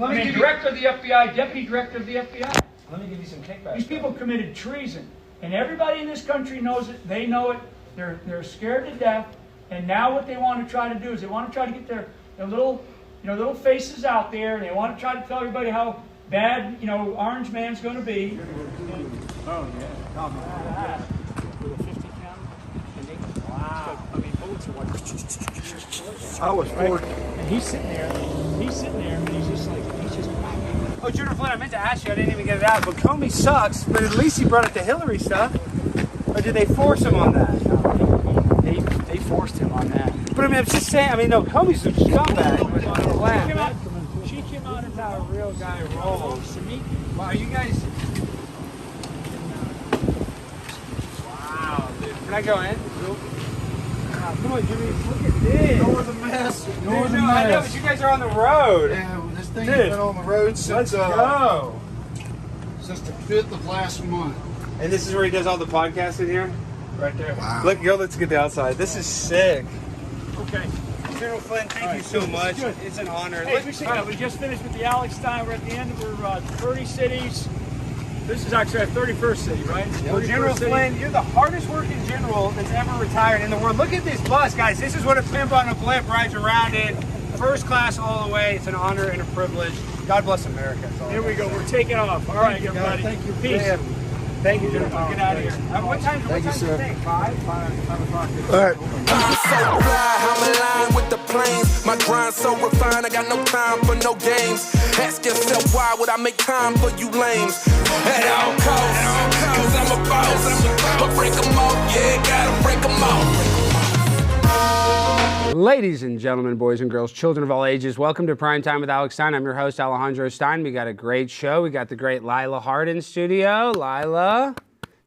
director of the FBI, deputy director of the FBI. Let me give you some kickbacks. These people committed treason, and everybody in this country knows it. They know it. They're scared to death. And now what they want to try to do is they want to try to get their little, little faces out there, and they want to try to tell everybody how bad, Orange Man's going to be. Oh yeah. With a 50 cal. Wow. I mean, bullets are what? I was 40. And he's sitting there, and he's just like, Oh, General Flynn, I meant to ask you, I didn't even get it out, but Comey sucks, but at least he brought up the Hillary stuff. Or did they force him on that? They forced him on that. But I mean, I'm just saying, no, Comey's a scumbag with on the lab. She came out into how a real guy rolls. Wow, you guys... Wow, dude. Can I go in? Come on, Jimmy, look at this. Ignore the mess. Ignore the I know, mess. but you guys are on the road. Yeah, this thing has been on the road since Let's go. Since the 5th of last month. And this is where he does all the podcasts in here? Right there. Wow. Look, let's get the outside. This is sick. Okay. General Flynn, thank you so much. It's an honor. Hey, we just finished with the Alex Stein. We're at the end. We're 30 cities. This is actually our 31st city, right? Well, General Flynn, you're the hardest working general that's ever retired in the world. Look at this bus, guys. This is what a pimp on a blimp rides around in. First class all the way. It's an honor and a privilege. God bless America. Here we go. We're taking off. All right, everybody. Thank you. Peace. Yeah. Thank you, General. Get out of here. What time do you think? 5 o'clock. All right. I'm so fly, I'm aligned with the planes. My grind so refined, I got no time for no games. Ask yourself why would I make time for you lames? At all costs, cause I'm a boss. I'll break them all, yeah, gotta break them all. Ladies and gentlemen, boys and girls, children of all ages, welcome to Primetime with Alex Stein. I'm your host, Alejandro Stein. We got a great show. We got the great Lila Hart in studio. Lila,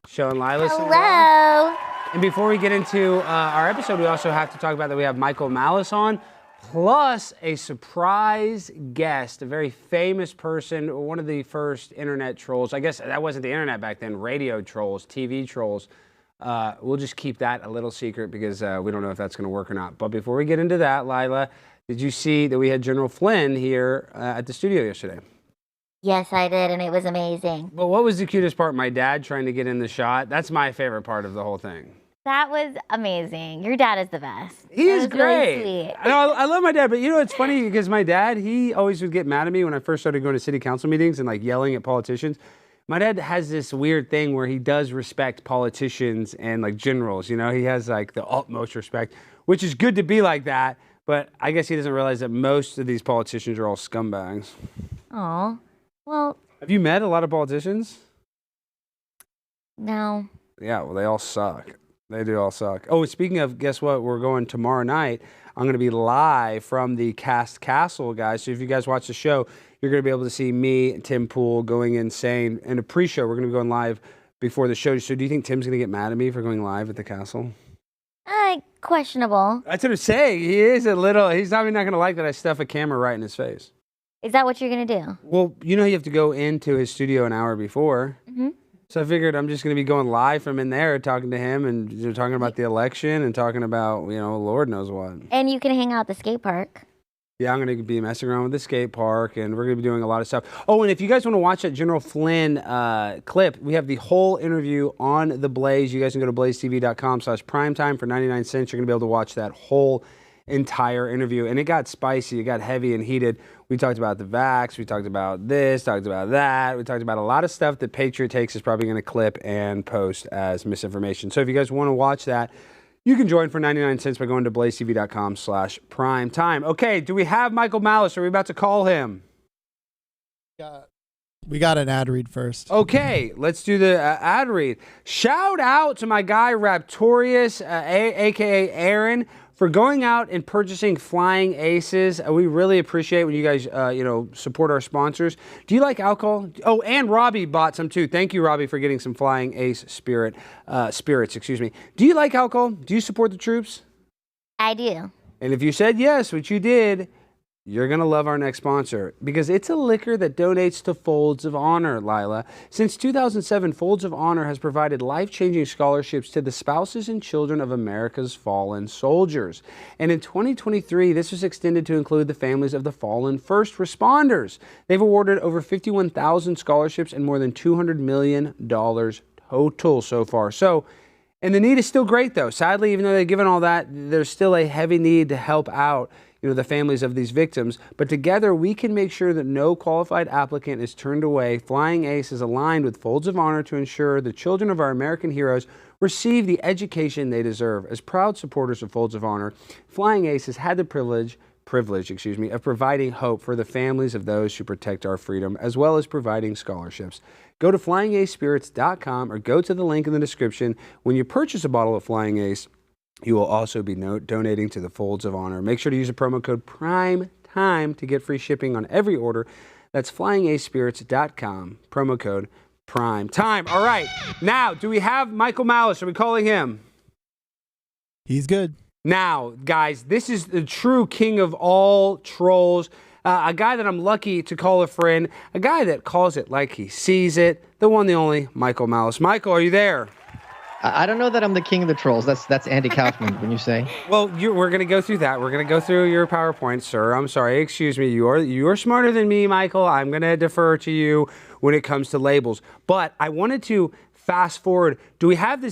showing Lila some love. Hello. And before we get into our episode, we also have to talk about that we have Michael Malice on, plus a surprise guest, a very famous person, one of the first internet trolls. I guess that wasn't the internet back then, radio trolls, TV trolls. We'll just keep that a little secret because we don't know if that's going to work or not. But before we get into that, Lila, did you see that we had General Flynn here at the studio yesterday? Yes, I did, and it was amazing. Well, what was the cutest part? My dad trying to get in the shot. That's my favorite part of the whole thing. That was amazing. Your dad is the best. He is great. Really sweet. I love my dad, but it's funny because my dad, he always would get mad at me when I first started going to city council meetings and like yelling at politicians. My dad has this weird thing where he does respect politicians and like generals. He has like the utmost respect, which is good to be like that. But I guess he doesn't realize that most of these politicians are all scumbags. Aw. Well. Have you met a lot of politicians? No. Yeah, well, they all suck. They do all suck. Oh, and speaking of, guess what? We're going tomorrow night. I'm going to be live from the Cast Castle, guys. So if you guys watch the show, you're going to be able to see me, Tim Pool, going insane. And a pre-show, we're going to be going live before the show. So do you think Tim's going to get mad at me for going live at the castle? Questionable. That's what I'm saying. He is a little, he's probably not going to like that I stuff a camera right in his face. Is that what you're going to do? Well, you have to go into his studio an hour before. Mm-hmm. So I figured I'm just going to be going live from in there, talking to him and talking about the election and talking about, Lord knows what. And you can hang out at the skate park. Yeah, I'm going to be messing around with the skate park, and we're going to be doing a lot of stuff. Oh, and if you guys want to watch that General Flynn clip, we have the whole interview on The Blaze. You guys can go to blazetv.com/primetime for 99 cents. You're going to be able to watch that whole entire interview. And it got spicy. It got heavy and heated. We talked about the vax. We talked about this, talked about that. We talked about a lot of stuff that Patriot Takes is probably going to clip and post as misinformation. So if you guys want to watch that, you can join for 99 cents by going to blazetv.com/primetime. Okay, do we have Michael Malice? Are we about to call him? We got an ad read first. Okay, let's do the ad read. Shout out to my guy Raptorius, a.k.a. Aaron, for going out and purchasing Flying Aces. We really appreciate when you guys, support our sponsors. Do you like alcohol? Oh, and Robbie bought some too. Thank you, Robbie, for getting some Flying Ace spirits. Do you like alcohol? Do you support the troops? I do. And if you said yes, which you did, You're going to love our next sponsor because it's a liquor that donates to Folds of Honor, Lila. Since 2007, Folds of Honor has provided life-changing scholarships to the spouses and children of America's fallen soldiers. And in 2023, this was extended to include the families of the fallen first responders. They've awarded over 51,000 scholarships and more than $200 million total so far. And the need is still great, though. Sadly, even though they've given all that, there's still a heavy need to help out the families of these victims. But together, we can make sure that no qualified applicant is turned away. Flying Ace is aligned with Folds of Honor to ensure the children of our American heroes receive the education they deserve. As proud supporters of Folds of Honor, Flying Ace has had the privilege of providing hope for the families of those who protect our freedom, as well as providing scholarships. Go to flyingacespirits.com or go to the link in the description. When you purchase a bottle of Flying Ace, you will also be donating to the Folds of Honor. Make sure to use the promo code PRIMETIME to get free shipping on every order. That's flyingacespirits.com, promo code PRIMETIME. All right, now, do we have Michael Malice? Are we calling him? He's good. Now, guys, this is the true king of all trolls, a guy that I'm lucky to call a friend, a guy that calls it like he sees it, the one, the only, Michael Malice. Michael, are you there? I don't know that I'm the king of the trolls. That's Andy Kaufman when you say. Well, we're going to go through that. We're going to go through your PowerPoint, sir. I'm sorry. Excuse me. You are smarter than me, Michael. I'm going to defer to you when it comes to labels. But I wanted to fast forward. Do we have the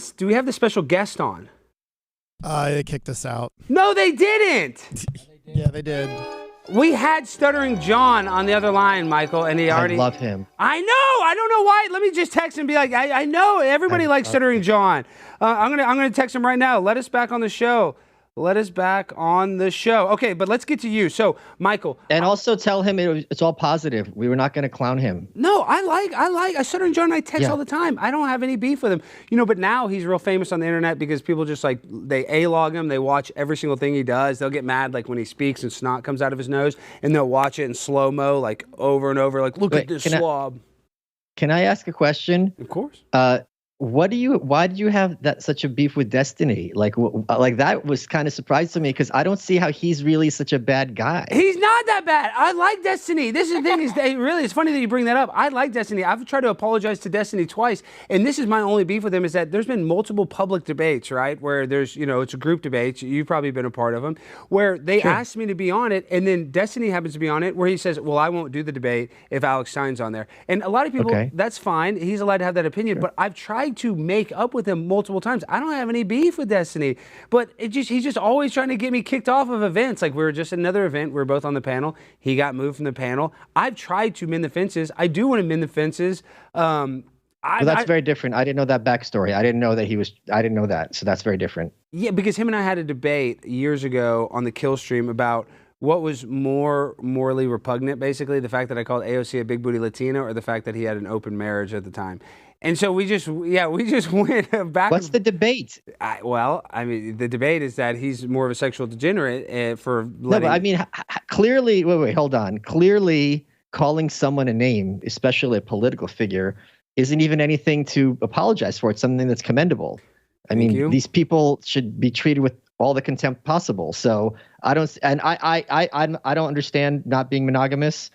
special guest on? They kicked us out. No, they didn't. Yeah, they did. We had Stuttering John on the other line, Michael, and I love him. I know. I don't know why. Let me just text him and be like, I know everybody likes Stuttering John. I'm gonna text him right now. Let us back on the show. Okay, but let's get to you. So, Michael. And also tell him it's all positive. We were not going to clown him. No, I Stuttering John and I text all the time. I don't have any beef with him. But now he's real famous on the internet because people just they A-log him. They watch every single thing he does. They'll get mad when he speaks and snot comes out of his nose, and they'll watch it in slow-mo over and over look at this swab. Can I ask a question? Of course. Why do you have such a beef with Destiny? Like that was kind of surprising to me because I don't see how he's really such a bad guy. He's not that bad. I like Destiny. This is the thing it's funny that you bring that up. I like Destiny. I've tried to apologize to Destiny twice, and this is my only beef with him is that there's been multiple public debates, right? Where there's, it's a group debate. You've probably been a part of them, where they asked me to be on it, and then Destiny happens to be on it, where he says, well, I won't do the debate if Alex Stein's on there. And a lot of people, that's fine. He's allowed to have that opinion, but I've tried to make up with him multiple times. I don't have any beef with Destiny, but he's just always trying to get me kicked off of events. Like we were just at another event. We were both on the panel. He got moved from the panel. I've tried to mend the fences. I do want to mend the fences. Well, that's very different. I didn't know that backstory. I didn't know that. So that's very different. Yeah, because him and I had a debate years ago on the Kill stream about what was more morally repugnant, basically, the fact that I called AOC a big booty Latina or the fact that he had an open marriage at the time. And so we just went back. What's the debate? The debate is that he's more of a sexual degenerate for letting... No, but I mean, clearly, wait, hold on. Clearly, calling someone a name, especially a political figure, isn't even anything to apologize for. It's something that's commendable. I mean, these people should be treated with all the contempt possible. So I don't understand not being monogamous.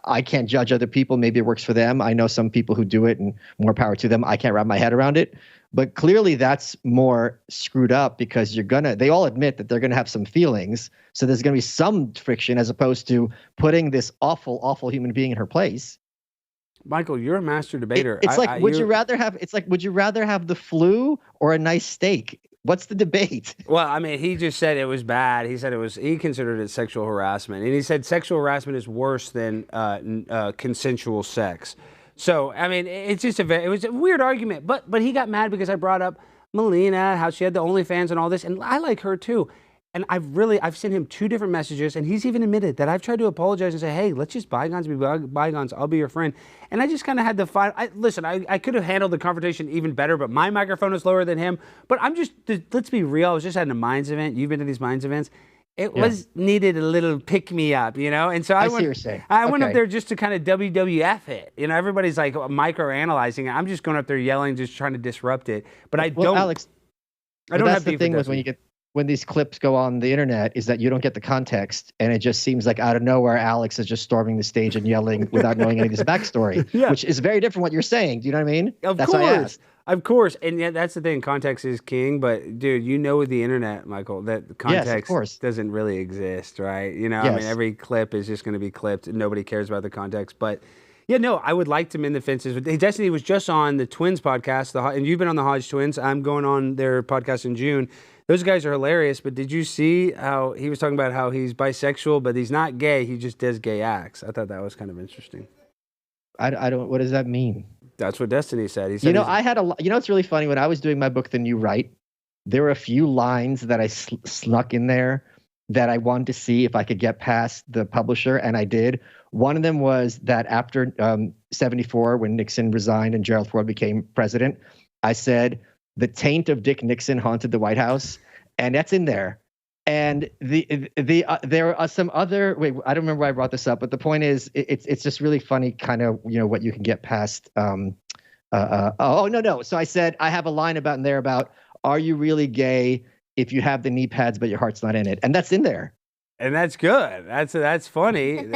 I can't judge other people. Maybe it works for them. I know some people who do it, and more power to them. I can't wrap my head around it. But clearly that's more screwed up because they all admit that they're going to have some feelings. So there's going to be some friction as opposed to putting this awful, awful human being in her place. Michael, you're a master debater. Would you rather have the flu or a nice steak? What's the debate? Well, I mean, he just said it was bad. He said he considered it sexual harassment. And he said sexual harassment is worse than consensual sex. So, I mean, it was a weird argument. But he got mad because I brought up Melina, how she had the OnlyFans and all this. And I like her too. And I've sent him 2 different messages, and he's even admitted that I've tried to apologize and say, hey, let's just bygones be bygones. I'll be your friend. And I just kind of had to find, I could have handled the confrontation even better, but my microphone is lower than him. But let's be real. I was just at a Minds event. You've been to these Minds events. It was needed a little pick-me-up, And so I see what you're saying. I went up there just to kind of WWF it. Everybody's like micro-analyzing it. I'm just going up there yelling, just trying to disrupt it. But Alex, I don't have beef with that's the thing with when you get... when these clips go on the internet is that you don't get the context, and it just seems like out of nowhere Alex is just storming the stage and yelling without knowing any of this backstory, Yeah. which is very different from what you're saying. Do you know what I mean? Of That's why I course. asked. Of course. And yeah, that's the thing. Context is king. But, dude, you know with the internet, Michael, that context course. doesn't really exist, right? You know, I mean, Yes. every clip is just going to be clipped. And nobody cares about the context. But, yeah, no, I would like to mend the fences. But Destiny was just on the Twins podcast, and you've been on the Hodge Twins. I'm going on their podcast in June. Those guys are hilarious. But did you see how he was talking about how he's bisexual, but he's not gay? He just does gay acts. I thought that was kind of interesting. I don't. What does that mean? That's what Destiny said. He said, You know, it's really funny. When I was doing my book, The New Right, there were a few lines that I snuck in there that I wanted to see if I could get past the publisher, and I did. One of them was that after 74, when Nixon resigned and Gerald Ford became president, I said, the taint of Dick Nixon haunted the White House, and that's in there. And there are some other, wait, I don't remember why I brought this up, but the point is, it's just really funny, kind of, you know, what you can get past. No. So I said, I have a line about in there about, are you really gay if you have the knee pads but your heart's not in it? And that's in there. And that's good. That's funny.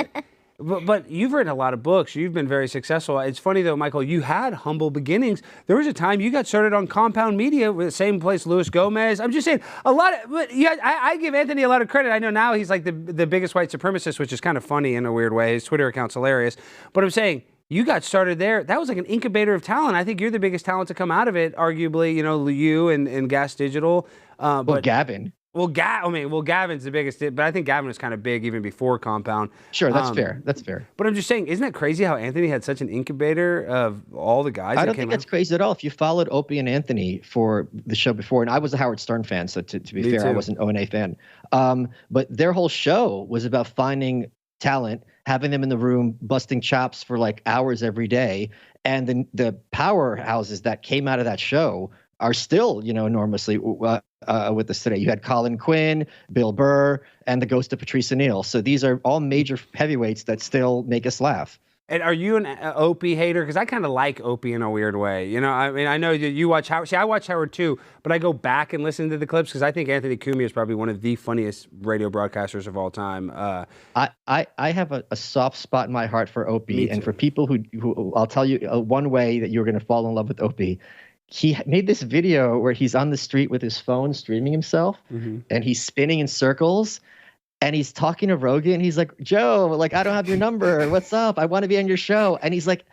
But you've written a lot of books. You've been very successful. It's funny, though, Michael, you had humble beginnings. There was a time you got started on Compound Media with the same place, Luis Gomez. I'm just saying, but yeah, I give Anthony a lot of credit. I know now he's like the biggest white supremacist, which is kind of funny in a weird way. His Twitter account's hilarious. But I'm saying, you got started there. That was like an incubator of talent. I think you're the biggest talent to come out of it, arguably, you know, you and Gas Digital. But Gavin. Gavin's the biggest, but I think Gavin was kind of big even before Compound. Sure, that's fair. That's fair. But I'm just saying, isn't that crazy how Anthony had such an incubator of all the guys? I don't think that's crazy at all. If you followed Opie and Anthony for the show before, and I was a Howard Stern fan, so to be fair, I was an O&A fan. But their whole show was about finding talent, having them in the room, busting chops for like hours every day. And then the powerhouses that came out of that show are still, you know, enormously with us today. You had Colin Quinn, Bill Burr, and the ghost of Patrice O'Neill. So these are all major heavyweights that still make us laugh. And are you an Opie hater? Because I kind of like Opie in a weird way. You know, I mean, I know you watch Howard. See, I watch Howard too, but I go back and listen to the clips because I think Anthony Cumia is probably one of the funniest radio broadcasters of all time. I have a soft spot in my heart for Opie, and for people who I'll tell you one way that you're going to fall in love with Opie. He made this video where he's on the street with his phone streaming himself, and he's spinning in circles. And he's talking to Rogan. He's like, Joe, like, I don't have your number. What's up? I want to be on your show. And he's like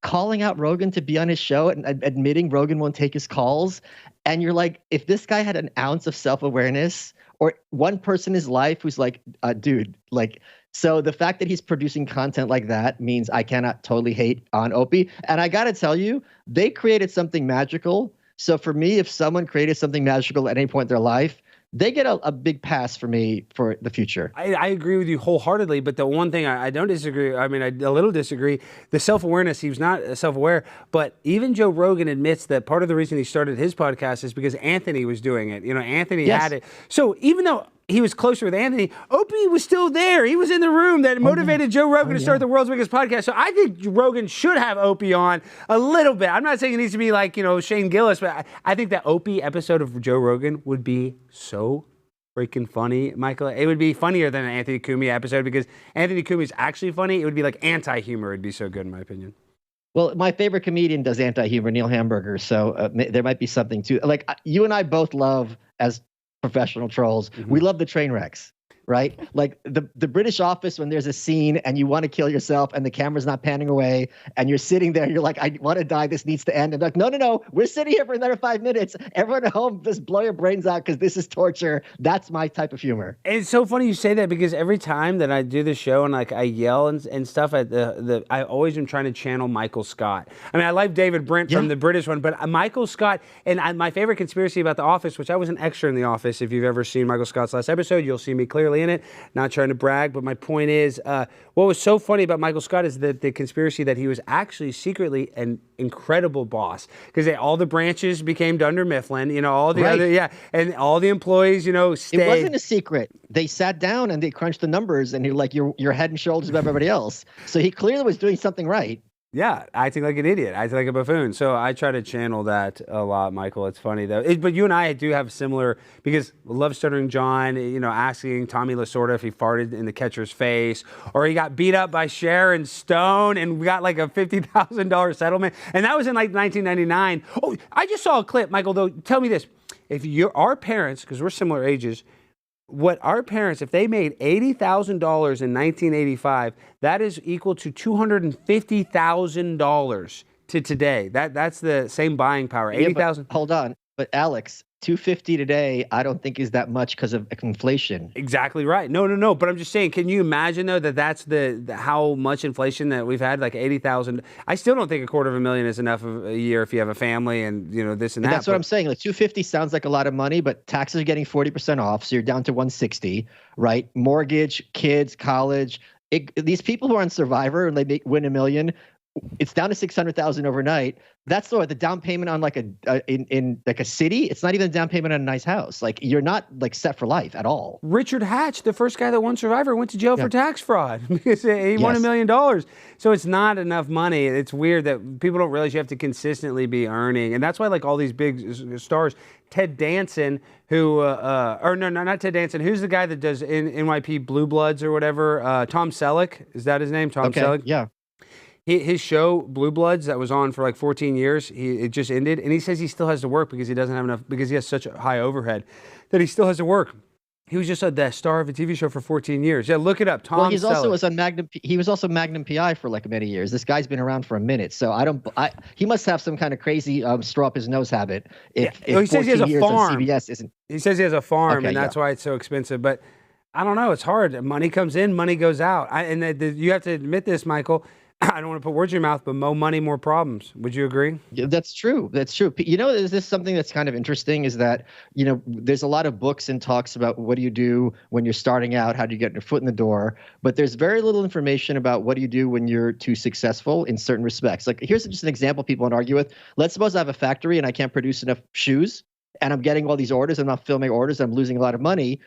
calling out Rogan to be on his show and admitting Rogan won't take his calls. And you're like, if this guy had an ounce of self-awareness or one person in his life who's like, dude, like, so the fact that he's producing content like that means I cannot totally hate on Opie. And I got to tell you, they created something magical. So for me, if someone created something magical at any point in their life, they get a big pass for me for the future. I agree with you wholeheartedly, but the one thing I don't disagree, I mean, I a little disagree, the self-awareness, he was not self-aware, but even Joe Rogan admits that part of the reason he started his podcast is because Anthony was doing it. You know, Anthony had it. So even though he was closer with Anthony, Opie was still there. He was in the room that motivated Joe Rogan to start the world's biggest podcast. So I think Rogan should have Opie on a little bit. I'm not saying it needs to be like, you know, Shane Gillis, but I think that Opie episode of Joe Rogan would be so freaking funny, Michael. It would be funnier than an Anthony Cumia episode because Anthony Cumia is actually funny. It would be like anti-humor. It'd be so good, in my opinion. Well, my favorite comedian does anti-humor, Neil Hamburger. So there might be something to like you and I both love as professional trolls. We love the train wrecks, right? Like the British Office when there's a scene and you want to kill yourself and the camera's not panning away and you're sitting there and you're like, I want to die. This needs to end. And they're like, no. We're sitting here for another 5 minutes. Everyone at home, just blow your brains out because this is torture. That's my type of humor. And it's so funny you say that because every time that I do the show and like I yell and stuff at I always am trying to channel Michael Scott. I mean, I like David Brent from the British one, but Michael Scott and my favorite conspiracy about The Office, which I was an extra in The Office. If you've ever seen Michael Scott's last episode, you'll see me clearly in it. Not trying to brag, but my point is, what was so funny about Michael Scott is that the conspiracy that he was actually secretly an incredible boss because all the branches became Dunder Mifflin, you know, all the other, and all the employees, you know, stayed. It wasn't a secret. They sat down and they crunched the numbers and you're like, you're head and shoulders above everybody else. So he clearly was doing something right. Yeah, acting like an idiot, acting like a buffoon. So I try to channel that a lot, Michael. It's funny though. But you and I do have similar, because Love Stuttering John, asking Tommy Lasorda if he farted in the catcher's face, or he got beat up by Sharon Stone and we got like a $50,000 settlement. And that was in like 1999. Oh, I just saw a clip, Michael, though. Tell me this. If our parents, because we're similar ages, what our parents, if they made $80,000 in 1985, that is equal to $250,000 to today. That's the same buying power. 80,000. Hold on, but Alex, 250 today, I don't think is that much because of inflation. Exactly right. No. But I'm just saying, can you imagine though that's the how much inflation that we've had? Like 80,000. I still don't think $250,000 is enough of a year if you have a family and this and that. That's what I'm saying. Like 250 sounds like a lot of money, but taxes are getting 40% off, so you're down to 160, right? Mortgage, kids, college. These people who are on Survivor and they win $1 million, it's down to 600,000 overnight. That's the down payment on like in a city. It's not even a down payment on a nice house. Like you're not like set for life at all. Richard Hatch, the first guy that won Survivor, went to jail for tax fraud because he won $1 million. So it's not enough money. It's weird that people don't realize you have to consistently be earning, and that's why like all these big stars, Ted Danson, who not Ted Danson. Who's the guy that does NYP Blue Bloods or whatever? Tom Selleck, is that his name? Tom Selleck. Yeah. His show Blue Bloods that was on for like 14 years, it just ended, and he says he still has to work because he doesn't have enough, because he has such a high overhead that he still has to work. He was just the star of a TV show for 14 years. Yeah, look it up. Tom. Well, he was also Magnum PI for like many years. This guy's been around for a minute, so he must have some kind of crazy straw up his nose habit. If he says he has a farm. CBS isn't. He says he has a farm, and that's why it's so expensive. But I don't know. It's hard. Money comes in, money goes out. You have to admit this, Michael. I don't want to put words in your mouth, but more money, more problems. Would you agree? Yeah, that's true. That's true. Is this something that's kind of interesting is that, there's a lot of books and talks about what do you do when you're starting out? How do you get your foot in the door? But there's very little information about what do you do when you're too successful in certain respects. Like here's just an example people want to argue with. Let's suppose I have a factory and I can't produce enough shoes and I'm getting all these orders. I'm not filming orders. I'm losing a lot of money.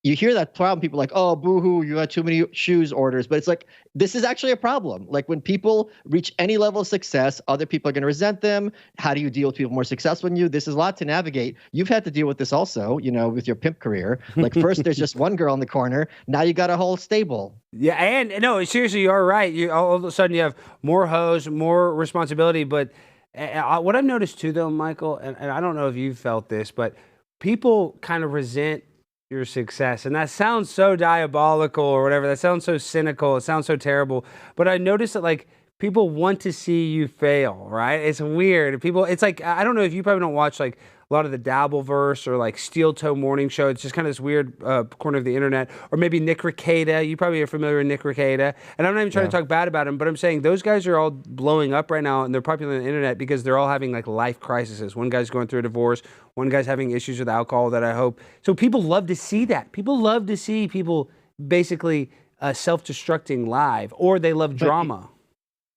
You hear that problem, people are like, oh, boo-hoo, you got too many shoes orders. But it's like, this is actually a problem. Like when people reach any level of success, other people are going to resent them. How do you deal with people more successful than you? This is a lot to navigate. You've had to deal with this also, with your pimp career. Like first there's just one girl in the corner. Now you got a whole stable. Yeah, and no, seriously, you're right. All of a sudden you have more hoes, more responsibility. But what I've noticed too, though, Michael, and I don't know if you've felt this, but people kind of resent your success, and that sounds so diabolical or whatever. That sounds so cynical. It sounds so terrible. But I noticed that like people want to see you fail, right? It's weird. It's like, I don't know if you probably don't watch like a lot of the Dabbleverse or like Steel Toe Morning Show. It's just kind of this weird corner of the internet. Or maybe Nick Rekieta. You probably are familiar with Nick Rekieta. And I'm not even trying to talk bad about him, but I'm saying those guys are all blowing up right now and they're popular on the internet because they're all having like life crises. One guy's going through a divorce. One guy's having issues with alcohol that I hope. So people love to see that. People love to see people basically self-destructing live, or they love drama.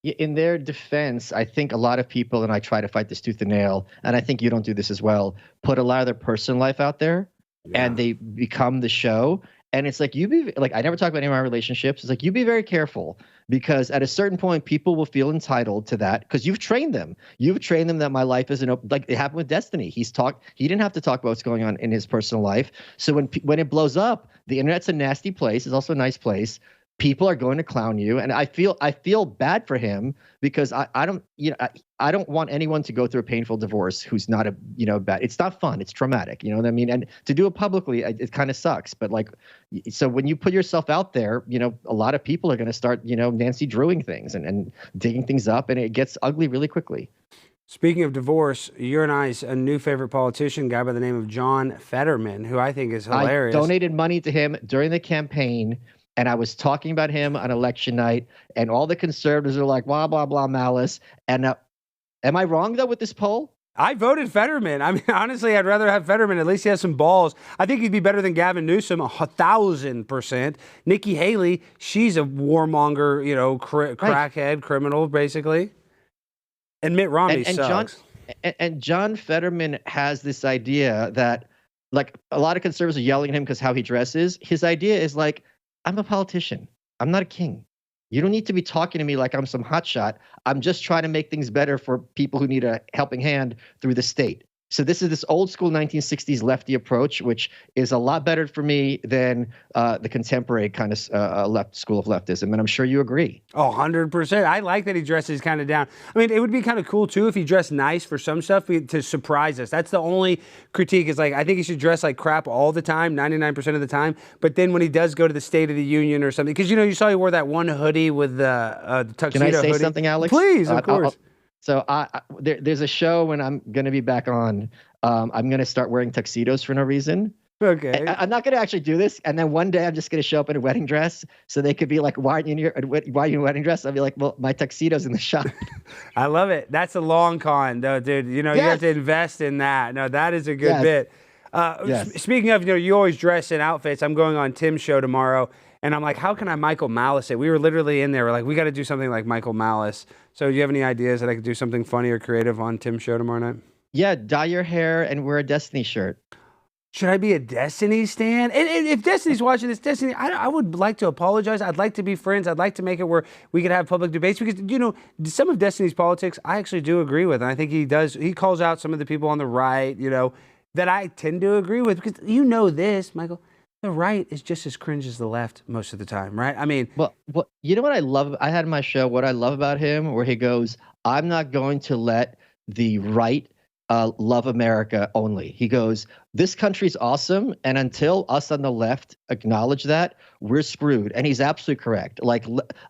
In their defense, I think a lot of people, and I try to fight this tooth and nail, and I think you don't do this as well, put a lot of their personal life out there and they become the show. And it's like, I never talk about any of my relationships. It's like, you be very careful because at a certain point, people will feel entitled to that because you've trained them. You've trained them that my life isn't open. Like it happened with Destiny. He didn't have to talk about what's going on in his personal life. So when it blows up, the internet's a nasty place. It's also a nice place. People are going to clown you, and I feel bad for him because I don't want anyone to go through a painful divorce who's not bad. It's not fun. It's traumatic. You know what I mean? And to do it publicly, it kind of sucks. But like, so when you put yourself out there, a lot of people are going to start Nancy Drewing things and digging things up, and it gets ugly really quickly. Speaking of divorce, your and I's a new favorite politician, guy by the name of John Fetterman, who I think is hilarious. I donated money to him during the campaign. And I was talking about him on election night, and all the conservatives are like, blah, blah, blah, Malice. And am I wrong, though, with this poll? I voted Fetterman. I mean, honestly, I'd rather have Fetterman. At least he has some balls. I think he'd be better than Gavin Newsom, 1,000%. Nikki Haley, she's a warmonger, crackhead, criminal, basically. And Mitt Romney sucks. John Fetterman has this idea that, like, a lot of conservatives are yelling at him because how he dresses. His idea is like, I'm a politician. I'm not a king. You don't need to be talking to me like I'm some hotshot. I'm just trying to make things better for people who need a helping hand through the state. So this is this old school 1960s lefty approach, which is a lot better for me than the contemporary kind of left school of leftism. And I'm sure you agree. Oh, 100%. I like that he dresses kind of down. I mean, it would be kind of cool, too, if he dressed nice for some stuff to surprise us. That's the only critique is, like, I think he should dress like crap all the time, 99% of the time. But then when he does go to the State of the Union or something, because, you saw he wore that one hoodie with the tuxedo hoodie. Can I say something, Alex? Please, of course. So there's a show when I'm going to be back on. I'm going to start wearing tuxedos for no reason. Okay. I'm not going to actually do this. And then one day I'm just going to show up in a wedding dress. So they could be like, why are you in a wedding dress? I'll be like, well, my tuxedo's in the shop. I love it. That's a long con, though, dude. You have to invest in that. No, that is a good bit. Speaking of, you always dress in outfits. I'm going on Tim's show tomorrow. And I'm like, how can I Michael Malice it? We were literally in there. We're like, we got to do something like Michael Malice. So do you have any ideas that I could do something funny or creative on Tim's show tomorrow night? Yeah, dye your hair and wear a Destiny shirt. Should I be a Destiny stan? And if Destiny's watching this, Destiny, I would like to apologize. I'd like to be friends. I'd like to make it where we could have public debates because, some of Destiny's politics I actually do agree with. And I think he calls out some of the people on the right, that I tend to agree with because this, Michael. The right is just as cringe as the left most of the time, right? I mean, well, you know what I love? I had in my show what I love about him, where he goes, "I'm not going to let the right love America only." He goes, "This country's awesome, and until us on the left acknowledge that, we're screwed." And he's absolutely correct. Like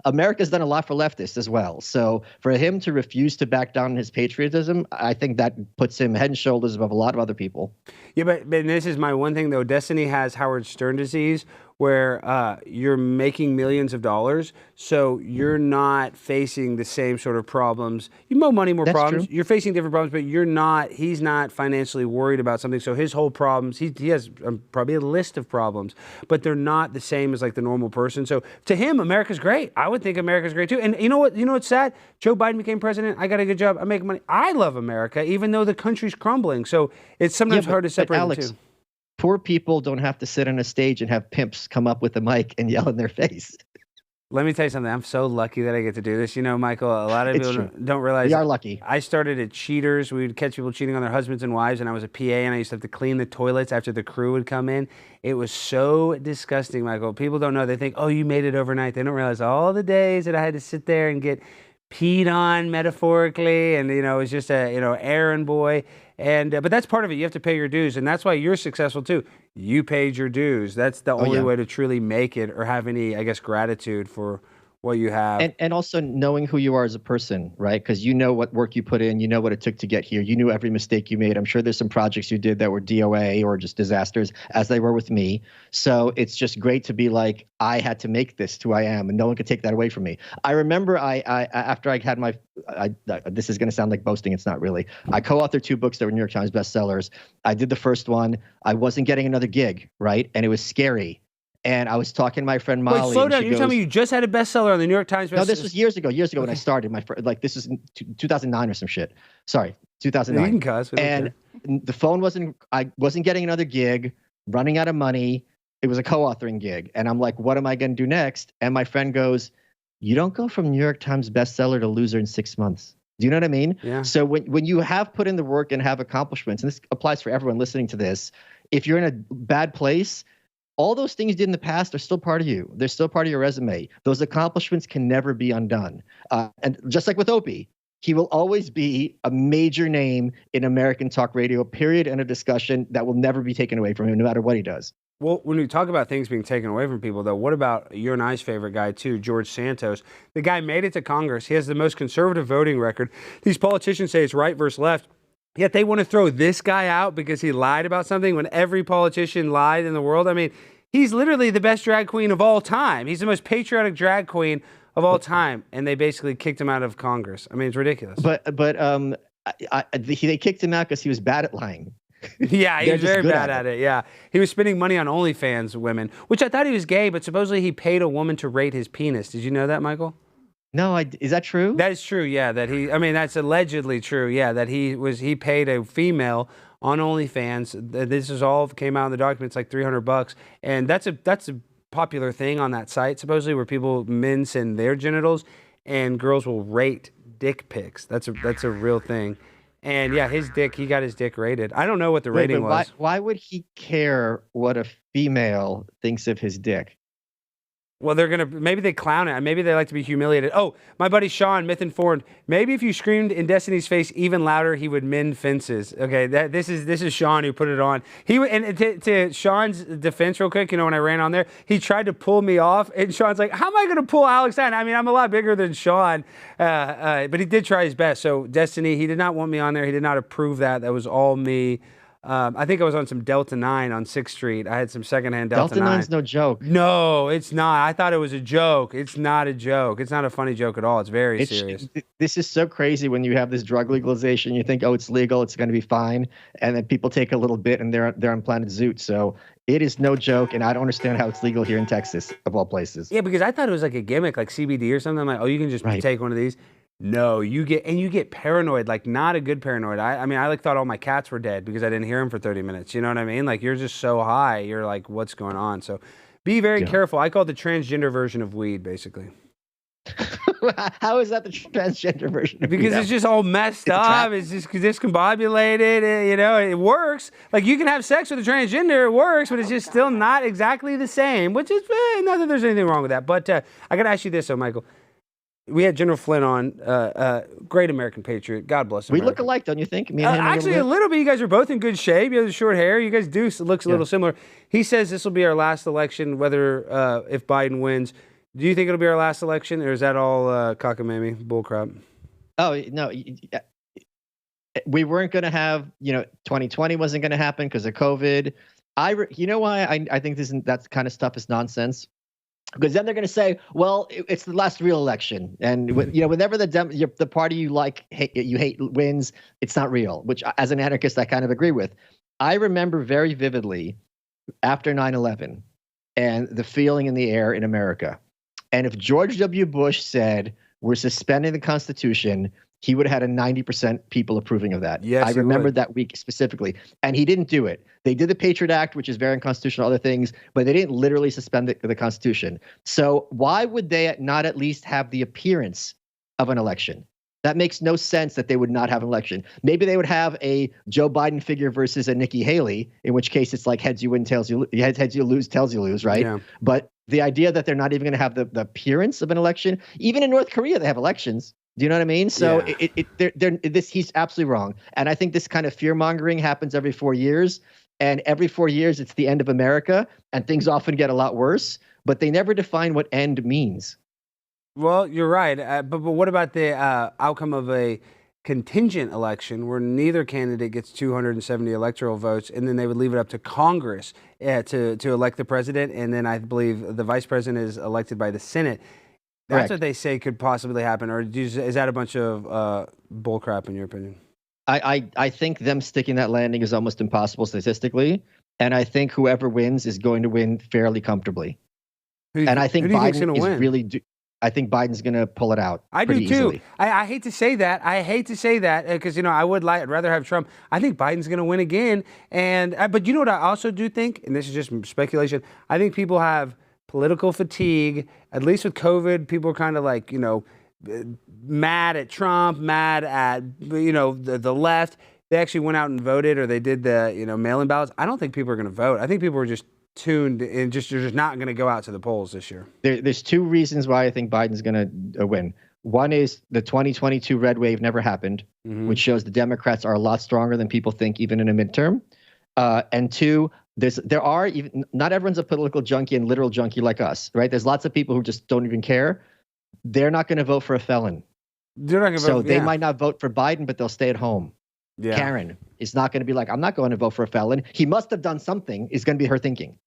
America's done a lot for leftists as well. So for him to refuse to back down on his patriotism, I think that puts him head and shoulders above a lot of other people. Yeah, but this is my one thing though. Destiny has Howard Stern disease, where you're making millions of dollars, so you're not facing the same sort of problems. You more money, more That's problems. True. You're facing different problems, but he's not financially worried about something. So his whole problems, he has probably a list of problems, but they're not the same as like the normal person. So to him, America's great. I would think America's great too. And you know what? You know what's sad? Joe Biden became president. I got a good job. I make money. I love America, even though the country's crumbling. So it's sometimes hard to separate Alex, the two. Poor people don't have to sit on a stage and have pimps come up with a mic and yell in their face. Let me tell you something. I'm so lucky that I get to do this. Michael, a lot of people don't realize. We are lucky. I started at Cheaters. We would catch people cheating on their husbands and wives, and I was a PA, and I used to have to clean the toilets after the crew would come in. It was so disgusting, Michael. People don't know. They think, oh, you made it overnight. They don't realize all the days that I had to sit there and get peed on metaphorically, and it was just a errand boy. And but that's part of it. You have to pay your dues, and that's why you're successful too. You paid your dues. That's the only way to truly make it or have any, I guess, gratitude for what you have. And also knowing who you are as a person, right? Because you know what work you put in, you know what it took to get here, you knew every mistake you made. I'm sure there's some projects you did that were DOA or just disasters, as they were with me. So it's just great to be like, I had to make this who I am, and no one could take that away from me. I remember I after I had this is going to sound like boasting, it's not really. I co-authored 2 books that were New York Times bestsellers. I did the first one. I wasn't getting another gig, right? And it was scary. And I was talking to my friend Molly. Wait, slow down. You're telling me you just had a bestseller on the New York Times bestseller? No, this was years ago when I started. This was in 2009 or some shit. Sorry, 2009. You can cuss. And the phone I wasn't getting another gig, running out of money. It was a co-authoring gig. And I'm like, what am I going to do next? And my friend goes, you don't go from New York Times bestseller to loser in 6 months. Do you know what I mean? Yeah. So when you have put in the work and have accomplishments, and this applies for everyone listening to this, if you're in a bad place, all those things you did in the past are still part of you. They're still part of your resume. Those accomplishments can never be undone. And just like with Opie, he will always be a major name in American talk radio, period, and a discussion that will never be taken away from him, no matter what he does. Well, when we talk about things being taken away from people, though, what about your and I's favorite guy, too, George Santos? The guy made it to Congress. He has the most conservative voting record. These politicians say it's right versus left. Yet they want to throw this guy out because he lied about something when every politician lied in the world. I mean, he's literally the best drag queen of all time. He's the most patriotic drag queen of all time, and they basically kicked him out of Congress. I mean, it's ridiculous. But they kicked him out because he was bad at lying. Yeah, he was very bad at it. Yeah, he was spending money on OnlyFans women, which I thought he was gay, but supposedly he paid a woman to rate his penis. Did you know that, Michael? No, is that true? That is true. Yeah, that's allegedly true. Yeah, that he paid a female on OnlyFans. This is all came out in the documents, like $300, and that's a popular thing on that site, supposedly, where men send their genitals and girls will rate dick pics. That's a real thing. And yeah, he got his dick rated. I don't know what the rating was. Why would he care what a female thinks of his dick? Well, maybe they clown it. Maybe they like to be humiliated. Oh, my buddy Sean, Myth Informed. Maybe if you screamed in Destiny's face even louder, he would mend fences. Okay, this is Sean who put it on. To Sean's defense, real quick, when I ran on there, he tried to pull me off, and Sean's like, "How am I going to pull Alex down?" I mean, I'm a lot bigger than Sean, but he did try his best. So Destiny, he did not want me on there. He did not approve that. That was all me. I think I was on some Delta 9 on 6th Street. I had some secondhand Delta 9. Delta 9's no joke. No, it's not. I thought it was a joke. It's not a joke. It's not a funny joke at all. It's very serious. This is so crazy when you have this drug legalization. You think, oh, it's legal, it's going to be fine. And then people take a little bit and they're on Planet Zoot. So it is no joke. And I don't understand how it's legal here in Texas, of all places. Yeah, because I thought it was like a gimmick, like CBD or something. I'm like, oh, you can just take one of these. No, you get paranoid, like not a good paranoid. I mean, I thought all my cats were dead because I didn't hear them for 30 minutes. You know what I mean? Like, you're just so high. You're like, what's going on? So be very careful. I call it the transgender version of weed, basically. How is that the transgender version of weed? Because it's just all messed up. It's just discombobulated. It works. Like, you can have sex with a transgender. It works, but it's just still not exactly the same, which is not that there's anything wrong with that. But I got to ask you this, though, Michael. We had General Flynn on, great American patriot. God bless him. We look alike, don't you think? Me and him actually, a little bit. You guys are both in good shape. You have the short hair. You guys do looks a little similar. He says this will be our last election, whether if Biden wins. Do you think it'll be our last election, or is that all cockamamie bullcrap? Oh, no. We weren't going to have, 2020 wasn't going to happen because of COVID. You know why I think that kind of stuff is nonsense? Because then they're going to say, well, it's the last real election. And, whenever the party you hate wins, it's not real, which as an anarchist, I kind of agree with. I remember very vividly after 9/11 and the feeling in the air in America. And if George W. Bush said, we're suspending the Constitution, he would have had a 90% people approving of that. Yes, I remember that week specifically. And he didn't do it. They did the Patriot Act, which is very unconstitutional, other things, but they didn't literally suspend the Constitution. So why would they not at least have the appearance of an election? That makes no sense that they would not have an election. Maybe they would have a Joe Biden figure versus a Nikki Haley, in which case it's like heads you win, heads you lose, tails you lose, right? Yeah. But the idea that they're not even going to have the appearance of an election, even in North Korea, they have elections. Do you know what I mean? So he's absolutely wrong. And I think this kind of fear mongering happens every 4 years. And every 4 years, it's the end of America. And things often get a lot worse. But they never define what end means. Well, you're right. But what about the outcome of a contingent election where neither candidate gets 270 electoral votes, and then they would leave it up to Congress to elect the president, and then I believe the vice president is elected by the Senate? That's Correct. What they say could possibly happen, or is that a bunch of bullcrap in your opinion? I think them sticking that landing is almost impossible statistically, and I think whoever wins is going to win fairly comfortably. I think Biden is really. I think Biden's going to pull it out. I do too. Easily. I hate to say that. Because I'd rather have Trump. I think Biden's going to win again. But you know what I also do think, and this is just speculation. I think people have political fatigue. At least with COVID, people are kind of like mad at Trump, mad at the left. They actually went out and voted, or they did the mail-in ballots. I don't think people are going to vote. I think people are just tuned and you're just not going to go out to the polls this year. There's two reasons why I think Biden's going to win. One is the 2022 red wave never happened, which shows the Democrats are a lot stronger than people think, even in a midterm. And two, not everyone's a political junkie and literal junkie like us, right? There's lots of people who just don't even care. They're not going to vote for a felon. They might not vote for Biden, but they'll stay at home. Yeah. Karen is not going to be like, I'm not going to vote for a felon. He must have done something, is going to be her thinking.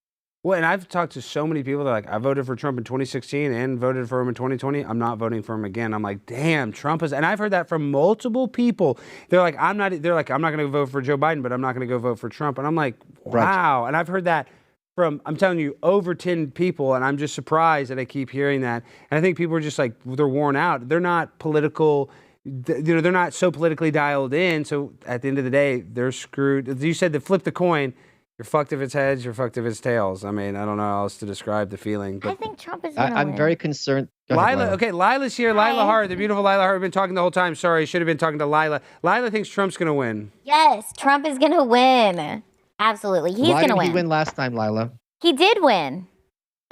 Well, and I've talked to so many people that are like, I voted for Trump in 2016 and voted for him in 2020. I'm not voting for him again. I'm like, damn, Trump is, and I've heard that from multiple people. They're like, I'm not going to vote for Joe Biden, but I'm not going to go vote for Trump. And I'm like, wow. Right. And I've heard that from, I'm telling you, over 10 people. And I'm just surprised that I keep hearing that. And I think people are just like, they're worn out. They're not political, they're not so politically dialed in. So at the end of the day, they're screwed. You said to flip the coin. You're fucked if it's heads, you're fucked if it's tails. I mean, I don't know how else to describe the feeling. I But think Trump is going to win. I'm very concerned. Go ahead, Lila, okay, Lila's here. Lila Hi. Hart, the beautiful Lila Hart. We've been talking the whole time. Sorry, should have been talking to Lila. Lila thinks Trump's going to win. Yes, Trump is going to win. Absolutely. He's Why going to did he win. win last time, Lila? He did win.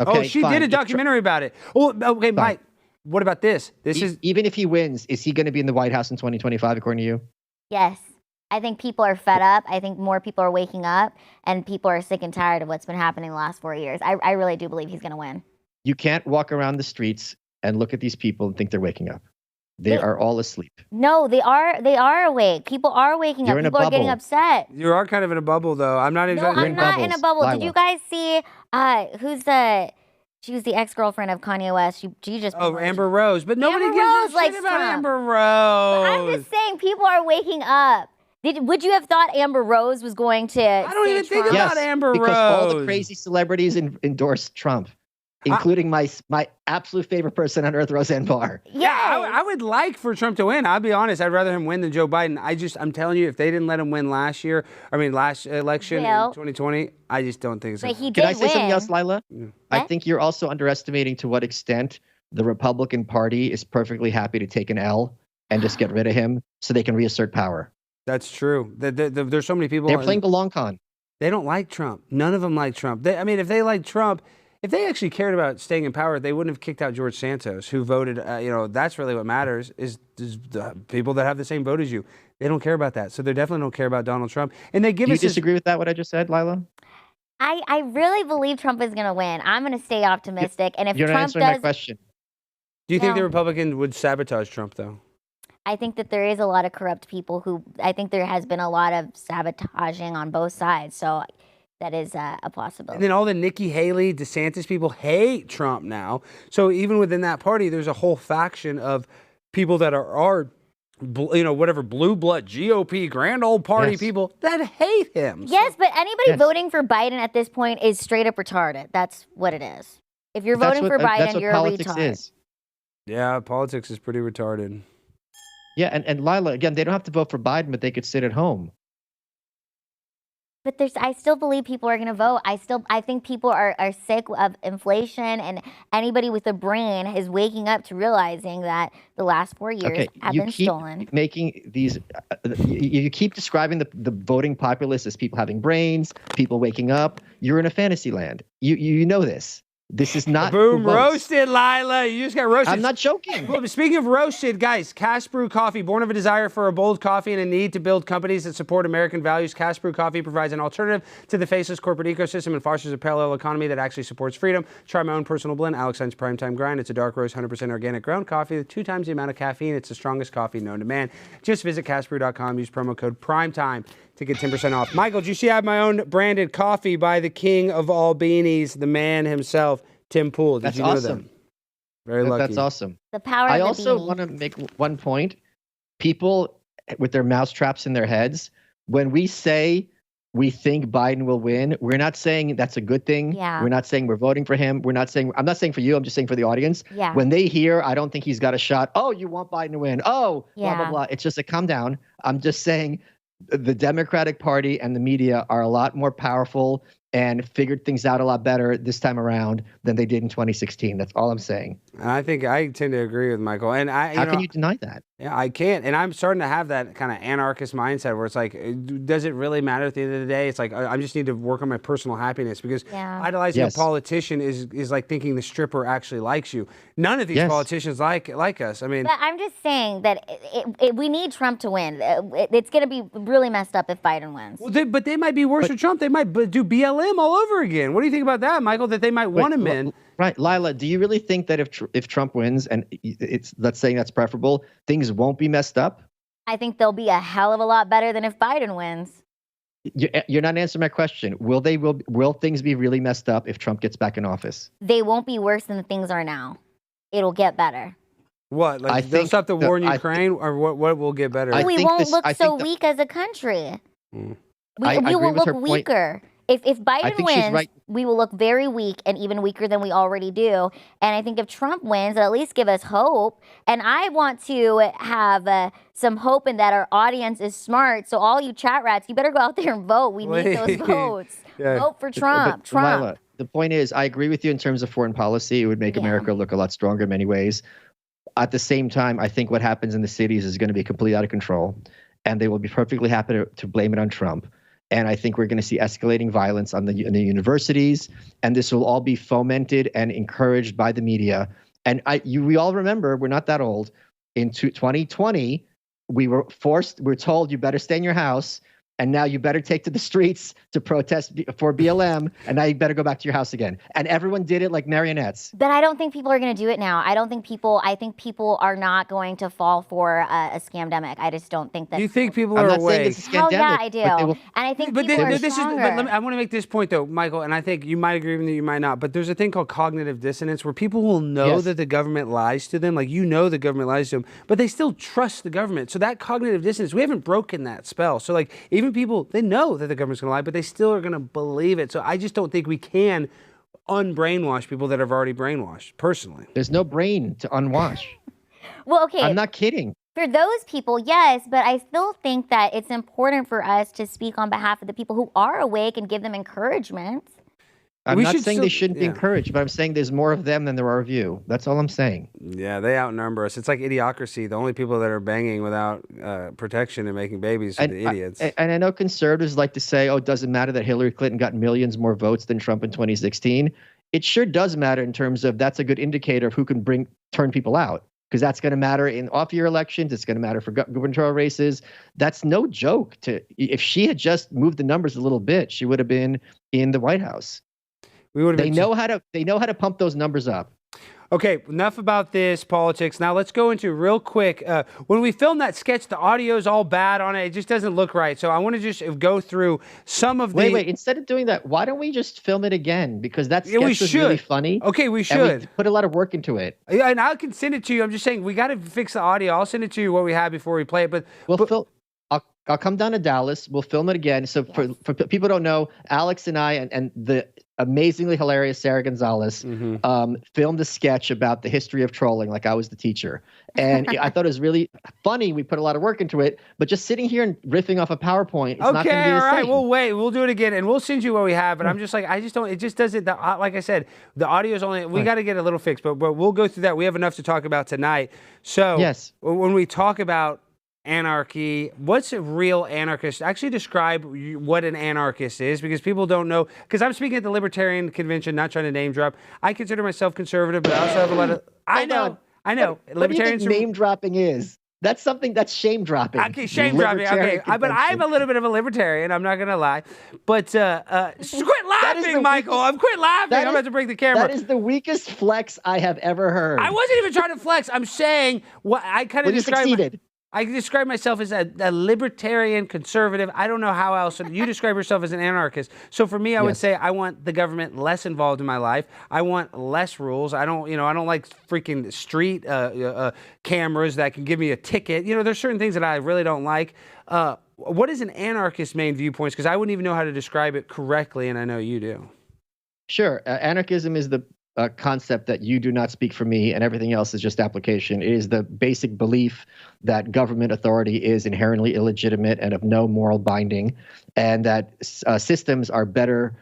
Okay, Oh, she fine. did a If Tru- documentary about it. Well, okay, Mike, what about this? This is Even if he wins, is he going to be in the White House in 2025, according to you? Yes. I think people are fed up. I think more people are waking up, and people are sick and tired of what's been happening the last 4 years. I really do believe he's going to win. You can't walk around the streets and look at these people and think they're waking up. They are all asleep. No, they are awake. People are waking You're up. in a People are getting bubble. upset. you are kind of in a bubble, though. I'm not No, exactly. I'm not in a bubbles, bubble. Did you Lila. guys see she was the ex-girlfriend of Kanye West. She just Oh, Amber Rose, but nobody Amber gives a Rose shit likes about Trump. Amber But Rose. I'm just saying people are waking up. Would you have thought Amber Rose was going to I don't even think Trump? about Amber because all the Rose. crazy celebrities endorsed Trump, including my absolute favorite person on earth, Roseanne Barr. Yeah, Yes. I would like for Trump to win. I'll be honest. I'd rather him win than Joe Biden. I'm telling you, if they didn't let him win last election Well, in 2020, I just don't think it's But he Can did I say something win. else, Lila? I What? think you're also underestimating to what extent the Republican Party is perfectly happy to take an L and just get rid of him so they can reassert power. That's true. There's so many people. They're playing the long con. They don't like Trump. None of them like Trump. If they like Trump, if they actually cared about staying in power, they wouldn't have kicked out George Santos, who voted. That's really what matters is the people that have the same vote as you. They don't care about that, so they definitely don't care about Donald Trump. And they give Do you us this. disagree with that, what I just said, Lila? I really believe Trump is going to win. I'm going to stay optimistic. And if You're not Trump answering my does, question. Do you think the No. Republicans would sabotage Trump, though? I think that there is a lot of corrupt people I think there has been a lot of sabotaging on both sides. So that is a And possibility. then all the Nikki Haley, DeSantis people hate Trump now. So even within that party, there's a whole faction of people that are whatever blue blood GOP grand old party Yes. people that hate him. Yes, but anybody Yes. voting for Biden at this point is straight up retarded. That's what it is. If you're voting for That's Biden, what you're a politics retard. is. Yeah, politics is pretty retarded. Yeah, and Lila, again, they don't have to vote for Biden, but they could sit at home. But I still believe people are going to vote. I think people are sick of inflation, and anybody with a brain is waking up to realizing that the last 4 years Okay, have you been keep stolen. making these. You keep describing the voting populace as people having brains, people waking up. You're in a fantasy land. You know this. This is not who Boom, votes. roasted, Lila. You just got roasted. I'm not joking. Well, speaking of roasted, guys, CastBrew Coffee, born of a desire for a bold coffee and a need to build companies that support American values, CastBrew Coffee provides an alternative to the faceless corporate ecosystem and fosters a parallel economy that actually supports freedom. Try my own personal blend, Alex Stein's Primetime Grind. It's a dark roast, 100% organic ground coffee with 2 times the amount of caffeine. It's the strongest coffee known to man. Just visit CastBrew.com, use promo code PRIMETIME to get 10% off. Michael, did you see I have my own branded coffee by the king of all beanies, the man himself, Tim Pool? Did That's you know awesome. that? Very lucky. That's awesome. The power I of the also beanie. want to make one point. People with their mouse traps in their heads, when we say we think Biden will win, we're not saying that's a good thing. Yeah. We're not saying we're voting for him. I'm not saying for you, I'm just saying for the audience. Yeah. When they hear, I don't think he's got a shot. Oh, you want Biden to win. Oh, blah, blah, Yeah. blah. It's just a calm down. I'm just saying the Democratic Party and the media are a lot more powerful and figured things out a lot better this time around than they did in 2016. That's all I'm saying. And I think I tend to agree with Michael. And How can you deny that? Yeah, I can't. And I'm starting to have that kind of anarchist mindset where it's like, does it really matter at the end of the day? It's like, I just need to work on my personal happiness because Yeah. idolizing Yes. a politician is like thinking the stripper actually likes you. None of these Yes. politicians like us. I mean, But I'm just saying that we need Trump to win. It's going to be really messed up if Biden wins. well, but they might be worse for Trump. They might do BLM all over again. What do you think about that, Michael? That they might want him in. Right, Lila, do you really think that if Trump wins, and let's say that's preferable, things won't be messed up? I think they'll be a hell of a lot better than if Biden wins. You're not answering my question. Will things be really messed up if Trump gets back in office? They won't be worse than things are now. It'll get better. What? Like I they'll think stop the war in I Ukraine, or what will get better? I we think won't this- look I so think that- weak as a country. Mm. I We agree will with her look point. weaker. If Biden think she's wins, right. we will look very weak and even weaker than we already do. And I think if Trump wins, it'll at least give us hope. And I want to have some hope in that our audience is smart. So all you chat rats, you better go out there and vote. We need those votes. Yeah. Vote for Trump. But Lila, the point is, I agree with you in terms of foreign policy. It would make America look a lot stronger in many ways. At the same time, I think what happens in the cities is going to be completely out of control, and they will be perfectly happy to blame it on Trump. And I think we're going to see escalating violence in the universities, and this will all be fomented and encouraged by the media. And we all remember, we're not that old. In 2020, we were told you better stay in your house. And now you better take to the streets to protest for BLM, and now you better go back to your house again. And everyone did it like marionettes. But I don't think people are going to do it now. I think people are not going to fall for a scamdemic. I just don't think that. Do you think people I'm are not saying awake? it's a Hell yeah, scandemic, I do. but they will- And I think But people are this is. stronger. But I want to make this point though, Michael, and I think you might agree with me, you might not. But there's a thing called cognitive dissonance where people will know Yes. that the government lies to them, like the government lies to them, but they still trust the government. So that cognitive dissonance, we haven't broken that spell. So like even people, they know that the government's going to lie, but they still are going to believe it. So I just don't think we can unbrainwash people that have already brainwashed. Personally, There's no brain to unwash. Well, okay. I'm not kidding. For those people, yes, but I still think that it's important for us to speak on behalf of the people who are awake and give them encouragement. I'm We not should saying still- they shouldn't be yeah. encouraged, but I'm saying there's more of them than there are of you. That's all I'm saying. yeah, they outnumber us. It's like idiocracy. The only people that are banging without protection and making babies are the idiots. And I know conservatives like to say, oh, it doesn't matter that Hillary Clinton got millions more votes than Trump in 2016. It sure does matter in terms of that's a good indicator of who can turn people out. Because that's going to matter in off-year elections. It's going to matter for gubernatorial races. That's no joke. If she had just moved the numbers a little bit, she would have been in the White House. They know how to pump those numbers up. Okay, enough about this politics. Now let's go into real quick. When we filmed that sketch, the audio's all bad on it. It just doesn't look right. So I want to just go through some of the. Wait. Instead of doing that, why don't we just film it again? Because that sketch we was should. really funny. Okay, we And should. we put a lot of work into it. Yeah, and I can send it to you. I'm just saying we got to fix the audio. I'll send it to you what we had before we play it. But I'll come down to Dallas. We'll film it again. So for people who don't know, Alex and I and the amazingly hilarious Sarah Gonzalez filmed a sketch about the history of trolling, like I was the teacher. And I thought it was really funny. We put a lot of work into it, but just sitting here and riffing off a PowerPoint, it's not going to be okay, the all right. same. We'll wait. We'll do it again, and we'll send you what we have. But I'm just like, I just don't. It just doesn't. Like I said, the audio is only. We got to get a little fixed, but we'll go through that. We have enough to talk about tonight. So Yes. when we talk about anarchy, what's a real anarchist? Actually describe what an anarchist is, because people don't know. Because I'm speaking at the Libertarian Convention, not trying to name drop. I consider myself conservative, but I also have a lot of. I know. What do you think name dropping is? That's something that's shame dropping. Okay, shame dropping. Okay, but I'm a little bit of a libertarian. I'm not gonna lie. But quit laughing, Michael. I'm quit laughing. I'm about to break the camera. That is the weakest flex I have ever heard. I wasn't even trying to flex. I'm saying what I kind of You succeeded. I describe myself as a libertarian conservative. I don't know how else. You describe yourself as an anarchist. So for me, I would say I want the government less involved in my life. I want less rules. I don't like freaking street cameras that can give me a ticket. There's certain things that I really don't like. What is an anarchist's main viewpoints? Because I wouldn't even know how to describe it correctly, and I know you do. Sure. Anarchism is the concept that you do not speak for me and everything else is just application. It is the basic belief that government authority is inherently illegitimate and of no moral binding, and that systems are better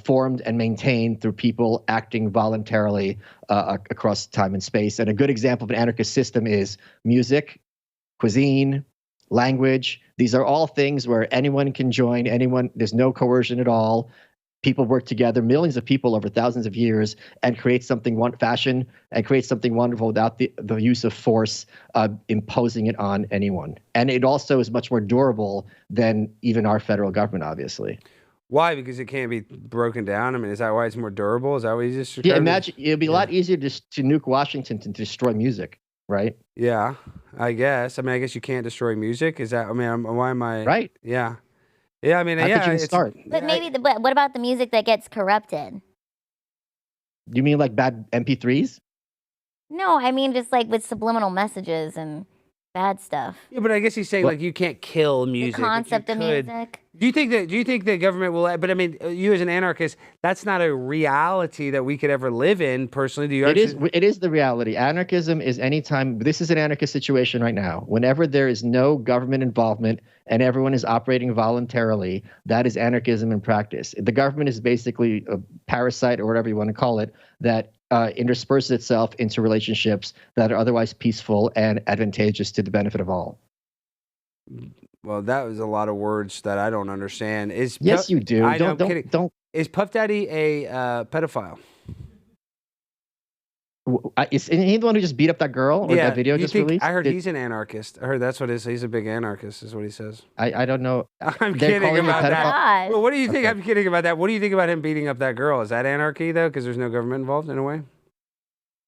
formed and maintained through people acting voluntarily across time and space. And a good example of an anarchist system is music, cuisine, language. These are all things where anyone can join, there's no coercion at all. People work together, millions of people over thousands of years, and create something wonderful without the use of force, imposing it on anyone. And it also is much more durable than even our federal government, obviously. Why? Because it can't be broken down? I mean, is that why it's more durable? Is that what you just described? Yeah, imagine it'd be a lot easier to nuke Washington than to destroy music, right? Yeah, I guess. I mean, I guess you can't destroy music. Is that? I mean, why am I? Right. Yeah. Yeah, I mean, How could you start? But but what about the music that gets corrupted? You mean like bad MP3s? No, I mean just like with subliminal messages and bad stuff. Yeah, but I guess he's saying like you can't kill music. The but you concept of could. music. Do you think the government will? But I mean, you as an anarchist, that's not a reality that we could ever live in. Personally, do you? It is the reality. Anarchism is anytime. This is an anarchist situation right now. Whenever there is no government involvement and everyone is operating voluntarily, that is anarchism in practice. The government is basically a parasite or whatever you want to call it that intersperses itself into relationships that are otherwise peaceful and advantageous to the benefit of all. Well, that was a lot of words that I don't understand. Yes, you do. Don't. Is Puff Daddy a pedophile? Is he the one who just beat up that girl? Or that video just released? I heard he's an anarchist. I heard that's what it is. He's a big anarchist, is what he says. I don't know. I'm They're kidding calling him a about that. pedophile? Well, what do you think? Okay. I'm kidding about that. What do you think about him beating up that girl? Is that anarchy though? Because there's no government involved in a way.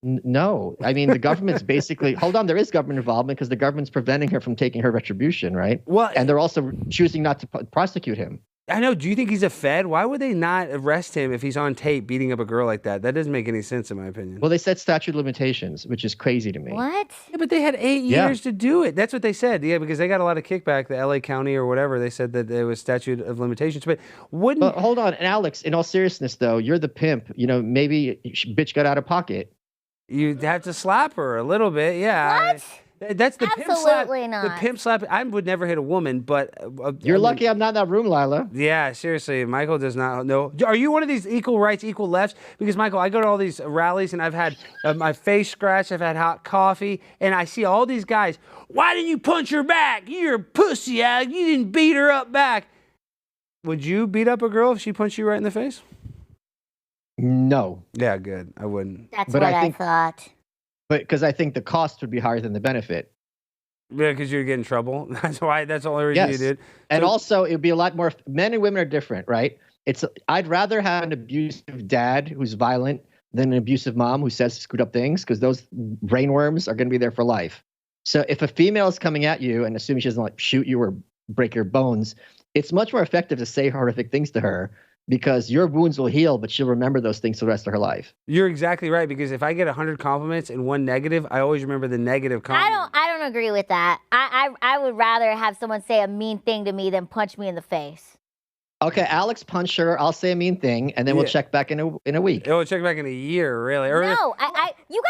No, I mean the government's basically. Hold on, there is government involvement because the government's preventing her from taking her retribution, right? Well, and they're also choosing not to prosecute him. I know. Do you think he's a fed? Why would they not arrest him if he's on tape beating up a girl like that? That doesn't make any sense in my opinion. Well, they said statute of limitations, which is crazy to me. What? Yeah, but they had 8 years to do it. That's what they said. Yeah, because they got a lot of kickback. The LA County or whatever, they said that there was statute of limitations. But wouldn't... But hold on. And Alex, in all seriousness, though, you're the pimp. You know, maybe bitch got out of pocket. You'd have to slap her a little bit, yeah. What? That's the pimp slap. Absolutely not. The pimp slap. I would never hit a woman, but You're lucky I'm not in that room, Lila. Yeah, seriously, Michael does not know. Are you one of these equal rights, equal lefts? Because Michael, I go to all these rallies and I've had my face scratched. I've had hot coffee, and I see all these guys. Why didn't you punch her back? You're a pussy, Alex. You didn't beat her up back. Would you beat up a girl if she punched you right in the face? No. Yeah, good. I wouldn't. That's But what I I think- thought. But because I think the cost would be higher than the benefit. Yeah, because you'd get in trouble. That's why. That's the only reason you did. And So- also, it would be a lot more. Men and women are different, right? I'd rather have an abusive dad who's violent than an abusive mom who says screwed up things, because those brainworms are going to be there for life. So if a female is coming at you and assuming she doesn't like shoot you or break your bones, it's much more effective to say horrific things to her, because your wounds will heal, but she'll remember those things for the rest of her life. You're exactly right, because if I get 100 compliments and 1 negative, I always remember the negative compliment. I don't agree with that. I would rather have someone say a mean thing to me than punch me in the face. Okay, Alex, punch her. I'll say a mean thing, and then we'll check back in a week. We'll check back in a year, really. Or No, you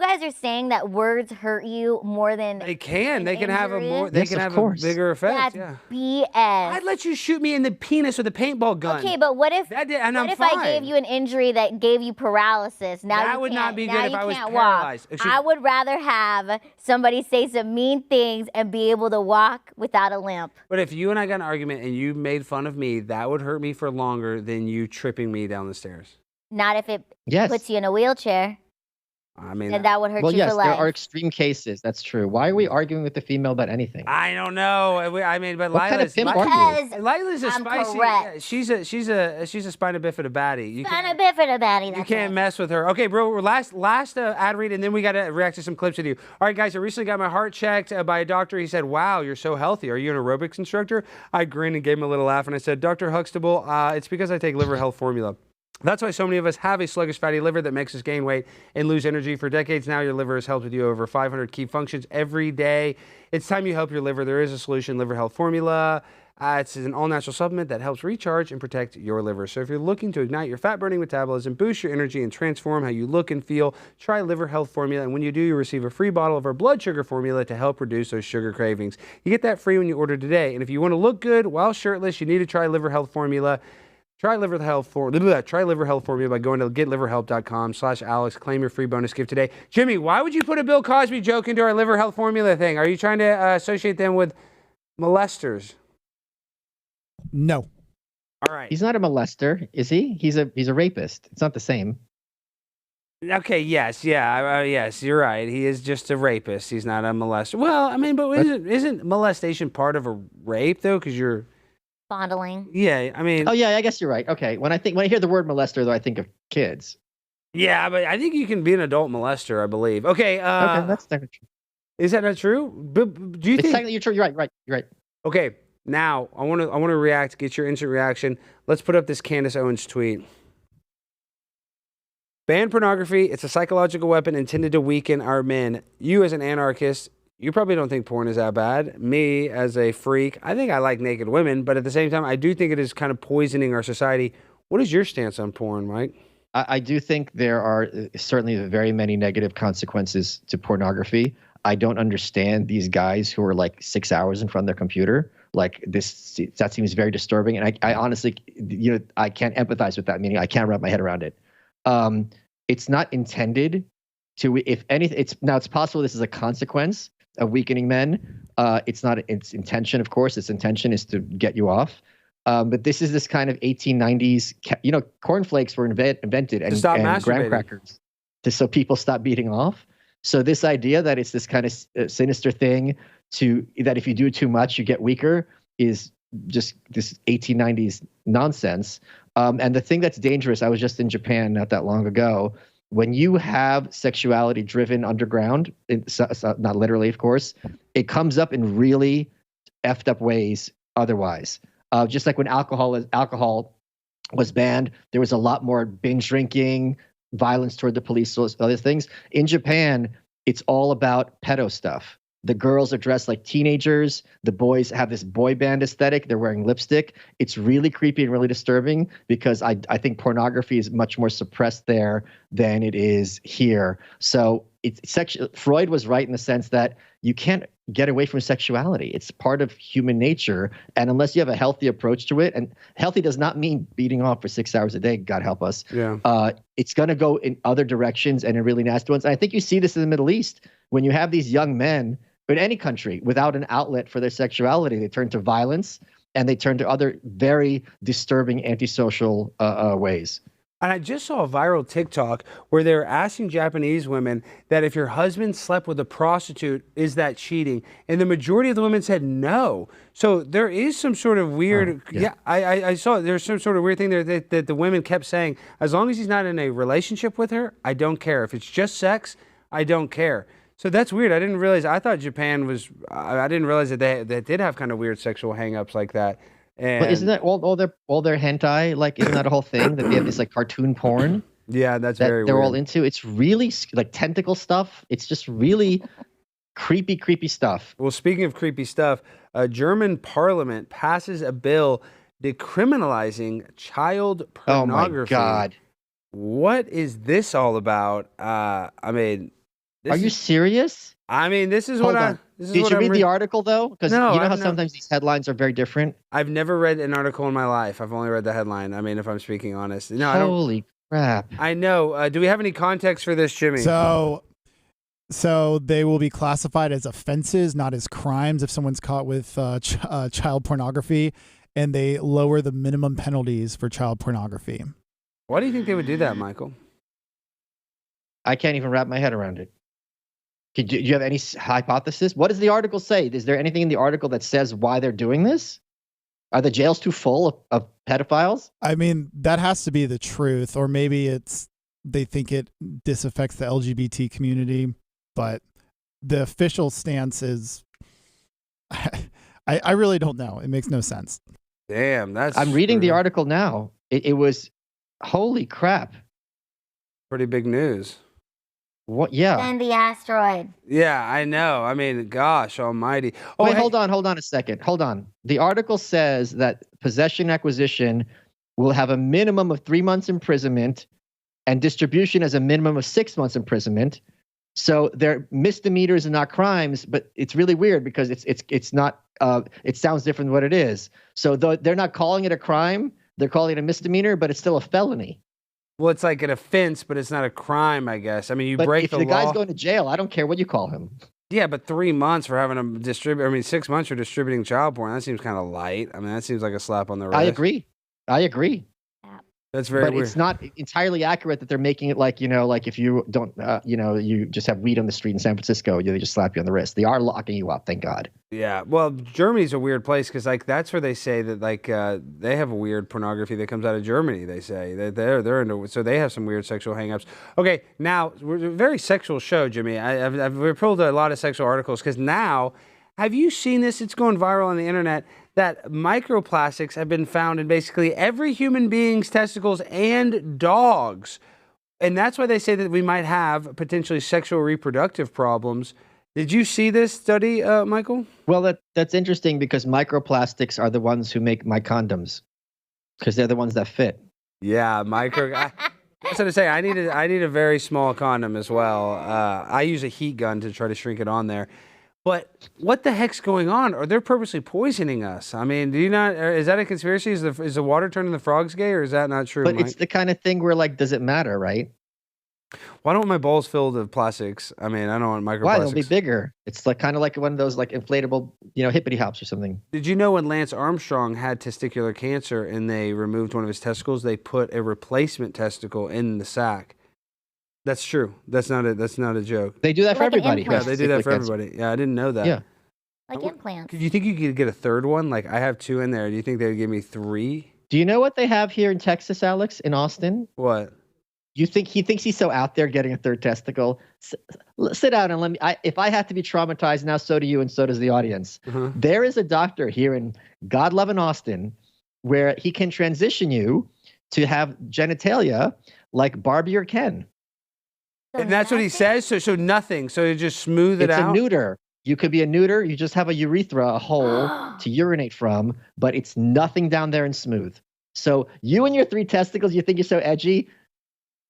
guys are saying that words hurt you more than They can. They can have a injury? more. They Yes, can of have course. a bigger effect. That's Yeah. BS. I'd let you shoot me in the penis with a paintball gun. Okay, but what if That did- and I'm what if I fine. gave you an injury that gave you paralysis? Now That you would can't, not be now good if you I was can't paralyzed. Walk. It should- I would rather have somebody say some mean things and be able to walk without a limp. But if you and I got in an argument and you made fun of me, that would hurt me for longer than you tripping me down the stairs. Not if it Yes. puts you in a wheelchair. I mean, Then that would hurt Well, you yes, for there life. are extreme cases. That's true. Why are we arguing with the female about anything? I don't know. I mean, but What kind of Lila's pimp are you? Because Lila's a I'm spicy. correct. Yeah, she's a spina bifida baddie. You Kind can't- of bifida baddie. You that's can't it. mess with her. Okay, bro, last ad read, and then we got to react to some clips with you. All right, guys, I recently got my heart checked by a doctor. He said, wow, you're so healthy. Are you an aerobics instructor? I grinned and gave him a little laugh, and I said, Dr. Huxtable, it's because I take liver health formula. That's why so many of us have a sluggish fatty liver that makes us gain weight and lose energy. For decades now, your liver has helped with you over 500 key functions every day. It's time you help your liver. There is a solution, Liver Health Formula. It's an all-natural supplement that helps recharge and protect your liver. So if you're looking to ignite your fat-burning metabolism, boost your energy, and transform how you look and feel, try Liver Health Formula. And when you do, you receive a free bottle of our blood sugar formula to help reduce those sugar cravings. You get that free when you order today. And if you want to look good while shirtless, you need to try Liver Health Formula. Try Liver Health Formula by going to getliverhelp.com/Alex. Claim your free bonus gift today. Jimmy, why would you put a Bill Cosby joke into our Liver Health Formula thing? Are you trying to associate them with molesters? No. All right. He's not a molester, is he? He's a rapist. It's not the same. Okay, yes, yes, you're right. He is just a rapist. He's not a molester. Well, I mean, but isn't molestation part of a rape, though? Because you're... Fondling. Yeah, I mean... Oh yeah, I guess you're right. Okay, when I hear the word molester, though, I think of kids. Yeah, but I think you can be an adult molester, I believe. Okay, Okay, that's technically true. is that not true? But do you It's think... technically true. You're right. Okay, now I want to react, get your instant reaction. Let's put up this Candace Owens tweet. Ban pornography. It's a psychological weapon intended to weaken our men. You as an anarchist, You probably don't think porn is that bad. Me, as a freak, I think I like naked women, but at the same time, I do think it is kind of poisoning our society. What is your stance on porn, Mike? I do think there are certainly very many negative consequences to pornography. I don't understand these guys who are like 6 hours in front of their computer. Like this, that seems very disturbing. And I honestly, I can't empathize with that, meaning I can't wrap my head around it. It's not intended to, if anything, it's possible this is a consequence of weakening men. It's not its intention, of course. Its intention is to get you off. But this is this kind of 1890s, cornflakes were invented and graham crackers so people stop beating off. So this idea that it's this kind of sinister thing that if you do too much, you get weaker is just this 1890s nonsense. And the thing that's dangerous, I was just in Japan not that long ago, when you have sexuality driven underground, not literally, of course, it comes up in really effed up ways otherwise. Just like when alcohol was banned, there was a lot more binge drinking, violence toward the police, those other things. In Japan, it's all about pedo stuff. The girls are dressed like teenagers. The boys have this boy band aesthetic. They're wearing lipstick. It's really creepy and really disturbing because I think pornography is much more suppressed there than it is here. So Freud was right in the sense that you can't get away from sexuality. It's part of human nature. And unless you have a healthy approach to it, and healthy does not mean beating off for 6 hours a day, God help us. Yeah. It's going to go in other directions and in really nasty ones. And I think you see this in the Middle East when you have these young men in any country without an outlet for their sexuality. They turn to violence and they turn to other very disturbing antisocial ways. And I just saw a viral TikTok where they were asking Japanese women that if your husband slept with a prostitute, is that cheating? And the majority of the women said no. So there is some sort of weird, I saw there's some sort of weird thing there that the women kept saying, as long as he's not in a relationship with her, I don't care. If it's just sex, I don't care. So that's weird. I didn't realize, I thought Japan was, I didn't realize that they did have kind of weird sexual hangups like that. And but isn't that all their hentai? Like, isn't that a whole thing that they have this like cartoon porn? Yeah, that's that very they're weird. all into. It's really like tentacle stuff. It's just really creepy stuff. Well, speaking of creepy stuff, a German parliament passes a bill decriminalizing child pornography. Oh my God. What is this all about? I mean, are you serious? I mean, this is Hold what on. This is Did what you I'm read the article though? Because No, you know how I've sometimes these headlines are very different. I've never read an article in my life. I've only read the headline. I mean, if I'm speaking honest. No, I don't. Holy crap. I know. Do we have any context for this, Jimmy? So they will be classified as offenses, not as crimes if someone's caught with child pornography, and they lower the minimum penalties for child pornography. Why do you think they would do that, Michael? I can't even wrap my head around it. Do you have any hypothesis? What does the article say? Is there anything in the article that says why they're doing this? Are the jails too full of pedophiles? I mean, that has to be the truth, or maybe they think it disaffects the LGBT community, but the official stance is, I really don't know. It makes no sense. Damn, I'm reading the article now. It was, holy crap. Pretty big news. What? Yeah. Send the asteroid. Yeah, I know. I mean, gosh almighty. Oh, wait, hey. hold on a second. Hold on. The article says that possession acquisition will have a minimum of 3 months imprisonment and distribution as a minimum of 6 months imprisonment. So they're misdemeanors and not crimes, but it's really weird because it's not, it sounds different than what it is. So they're not calling it a crime. They're calling it a misdemeanor, but it's still a felony. Well, it's like an offense, but it's not a crime, I guess. I mean, you break the law. If the guy's going to jail, I don't care what you call him. Yeah, but 3 months for having a distribute. I mean, 6 months for distributing child porn. That seems kind of light. I mean, that seems like a slap on the wrist. I agree. That's very but weird. It's not entirely accurate that they're making it like, like if you don't, you just have weed on the street in San Francisco, they just slap you on the wrist. They are locking you up, thank God. Yeah, well, Germany's a weird place because that's where they say that they have a weird pornography that comes out of Germany. They say that they're into, so they have some weird sexual hangups. Okay, now we're a very sexual show, Jimmy. We've pulled a lot of sexual articles because now, have you seen this? It's going viral on the internet that microplastics have been found in basically every human being's testicles and dogs, and that's why they say that we might have potentially sexual reproductive problems. Did you see this study, Michael? Well, that's interesting because microplastics are the ones who make my condoms because they're the ones that fit. Yeah, that's what I say. I need a very small condom as well. I use a heat gun to try to shrink it on there. But what the heck's going on? Are they purposely poisoning us? I mean, do you not? Is that a conspiracy? Is the water turning the frogs gay, or is that not true? But Mike? it's the kind of thing where, like, does it matter, right? Why don't my balls filled with plastics? I mean, I don't want microplastics. Why? They'll be bigger. It's like kind of like one of those like inflatable, hippity hops or something. Did you know when Lance Armstrong had testicular cancer and they removed one of his testicles, they put a replacement testicle in the sack? That's true. That's not a joke. They do that for Like an everybody. implant. Yeah, they do that for everybody. Yeah, I didn't know that. Yeah. Like implants. Do you think you could get a third one? Like I have 2 in there. Do you think they would give me 3? Do you know what they have here in Texas, Alex, in Austin? What? You think he thinks he's so out there getting a third testicle? Sit down and let me. If I have to be traumatized now, so do you, and so does the audience. Uh-huh. There is a doctor here in God-loving Austin where he can transition you to have genitalia like Barbie or Ken. So And that's what he nothing? says. So nothing. So you just smooth it It's out. a neuter. You could be a neuter. You just have a urethra, a hole to urinate from, but it's nothing down there and smooth. So you and your 3 testicles, you think you're so edgy?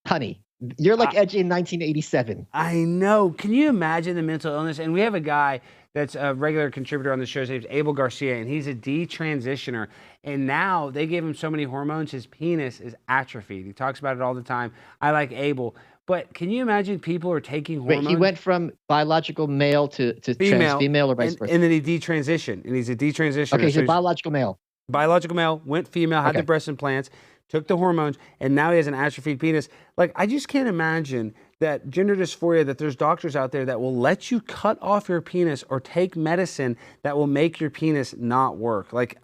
Honey, you're like edgy in 1987. I know. Can you imagine the mental illness? And we have a guy that's a regular contributor on the show. His name's Abel Garcia, and he's a detransitioner. And now they gave him so many hormones, his penis is atrophied. He talks about it all the time. I like Abel. But can you imagine people are taking hormones? Wait, he went from biological male to trans female or vice versa? And then he detransitioned, and he's a detransitioner. Okay, so he's biological male. biological male, went female, had Okay. the breast implants, took the hormones, and now he has an atrophied penis. Like, I just can't imagine that gender dysphoria, that there's doctors out there that will let you cut off your penis or take medicine that will make your penis not work. Like,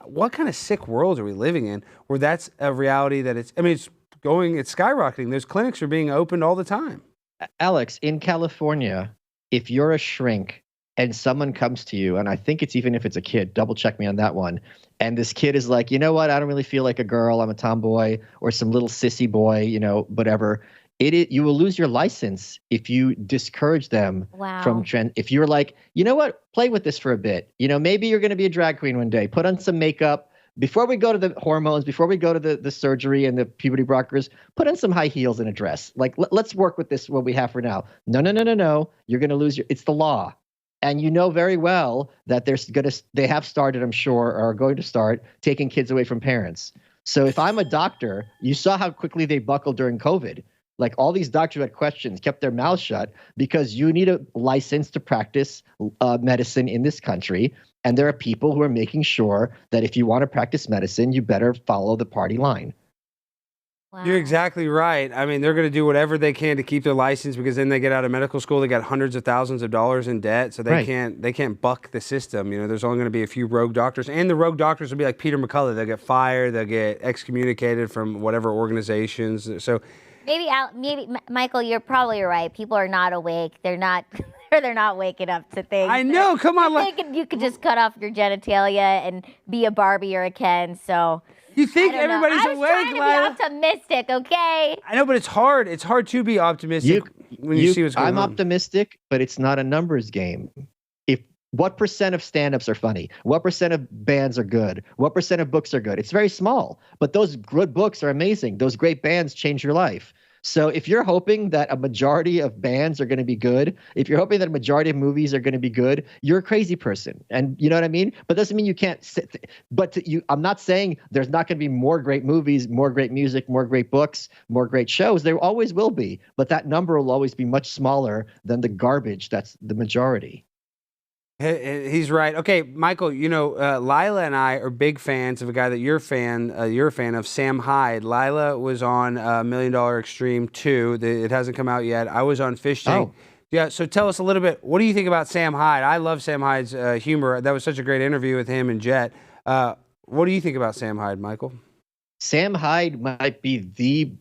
what kind of sick world are we living in where that's a reality that it's skyrocketing. Those clinics are being opened all the time. Alex, in California, if you're a shrink and someone comes to you, and I think it's even if it's a kid, double check me on that one, and this kid is like, you know what, I don't really feel like a girl, I'm a tomboy, or some little sissy boy, whatever, you will lose your license if you discourage them from trend. If you're like, you know what, play with this for a bit. Maybe you're going to be a drag queen one day. Put on some makeup. Before we go to the hormones, before we go to the surgery and the puberty blockers, put on some high heels and a dress. Like, let's work with this, what we have for now. No. You're going to lose it's the law. And you know very well that they have started, I'm sure, or are going to start taking kids away from parents. So if I'm a doctor, you saw how quickly they buckled during COVID. Like all these doctors who had questions kept their mouths shut because you need a license to practice medicine in this country. And there are people who are making sure that if you want to practice medicine, you better follow the party line. Wow. You're exactly right. I mean, they're going to do whatever they can to keep their license because then they get out of medical school, they got hundreds of thousands of dollars in debt, so they can't buck the system. There's only going to be a few rogue doctors, and the rogue doctors will be like Peter McCullough. They'll get fired, they'll get excommunicated from whatever organizations. So maybe Michael, you're probably right. People are not awake. They're not waking up to things. I know. Come on, You could just cut off your genitalia and be a Barbie or a Ken. So. You think I don't know. everybody's I was awake, trying to be Lila? optimistic, okay? I know, but it's hard. It's hard to be optimistic when you see what's going on. I'm optimistic, but it's not a numbers game. What percent of stand-ups are funny? What percent of bands are good? What percent of books are good? It's very small, but those good books are amazing. Those great bands change your life. So if you're hoping that a majority of bands are going to be good, if you're hoping that a majority of movies are going to be good, you're a crazy person. And you know what I mean? But doesn't mean you can't sit. I'm not saying there's not going to be more great movies, more great music, more great books, more great shows. There always will be. But that number will always be much smaller than the garbage that's the majority. He's right. Okay, Michael, Lila and I are big fans of a guy that you're a fan of, Sam Hyde. Lila was on $1 Million Extreme 2. It hasn't come out yet. I was on Fish Tank. Oh. Yeah, so tell us a little bit. What do you think about Sam Hyde? I love Sam Hyde's humor. That was such a great interview with him and Jet. What do you think about Sam Hyde, Michael? Sam Hyde might be the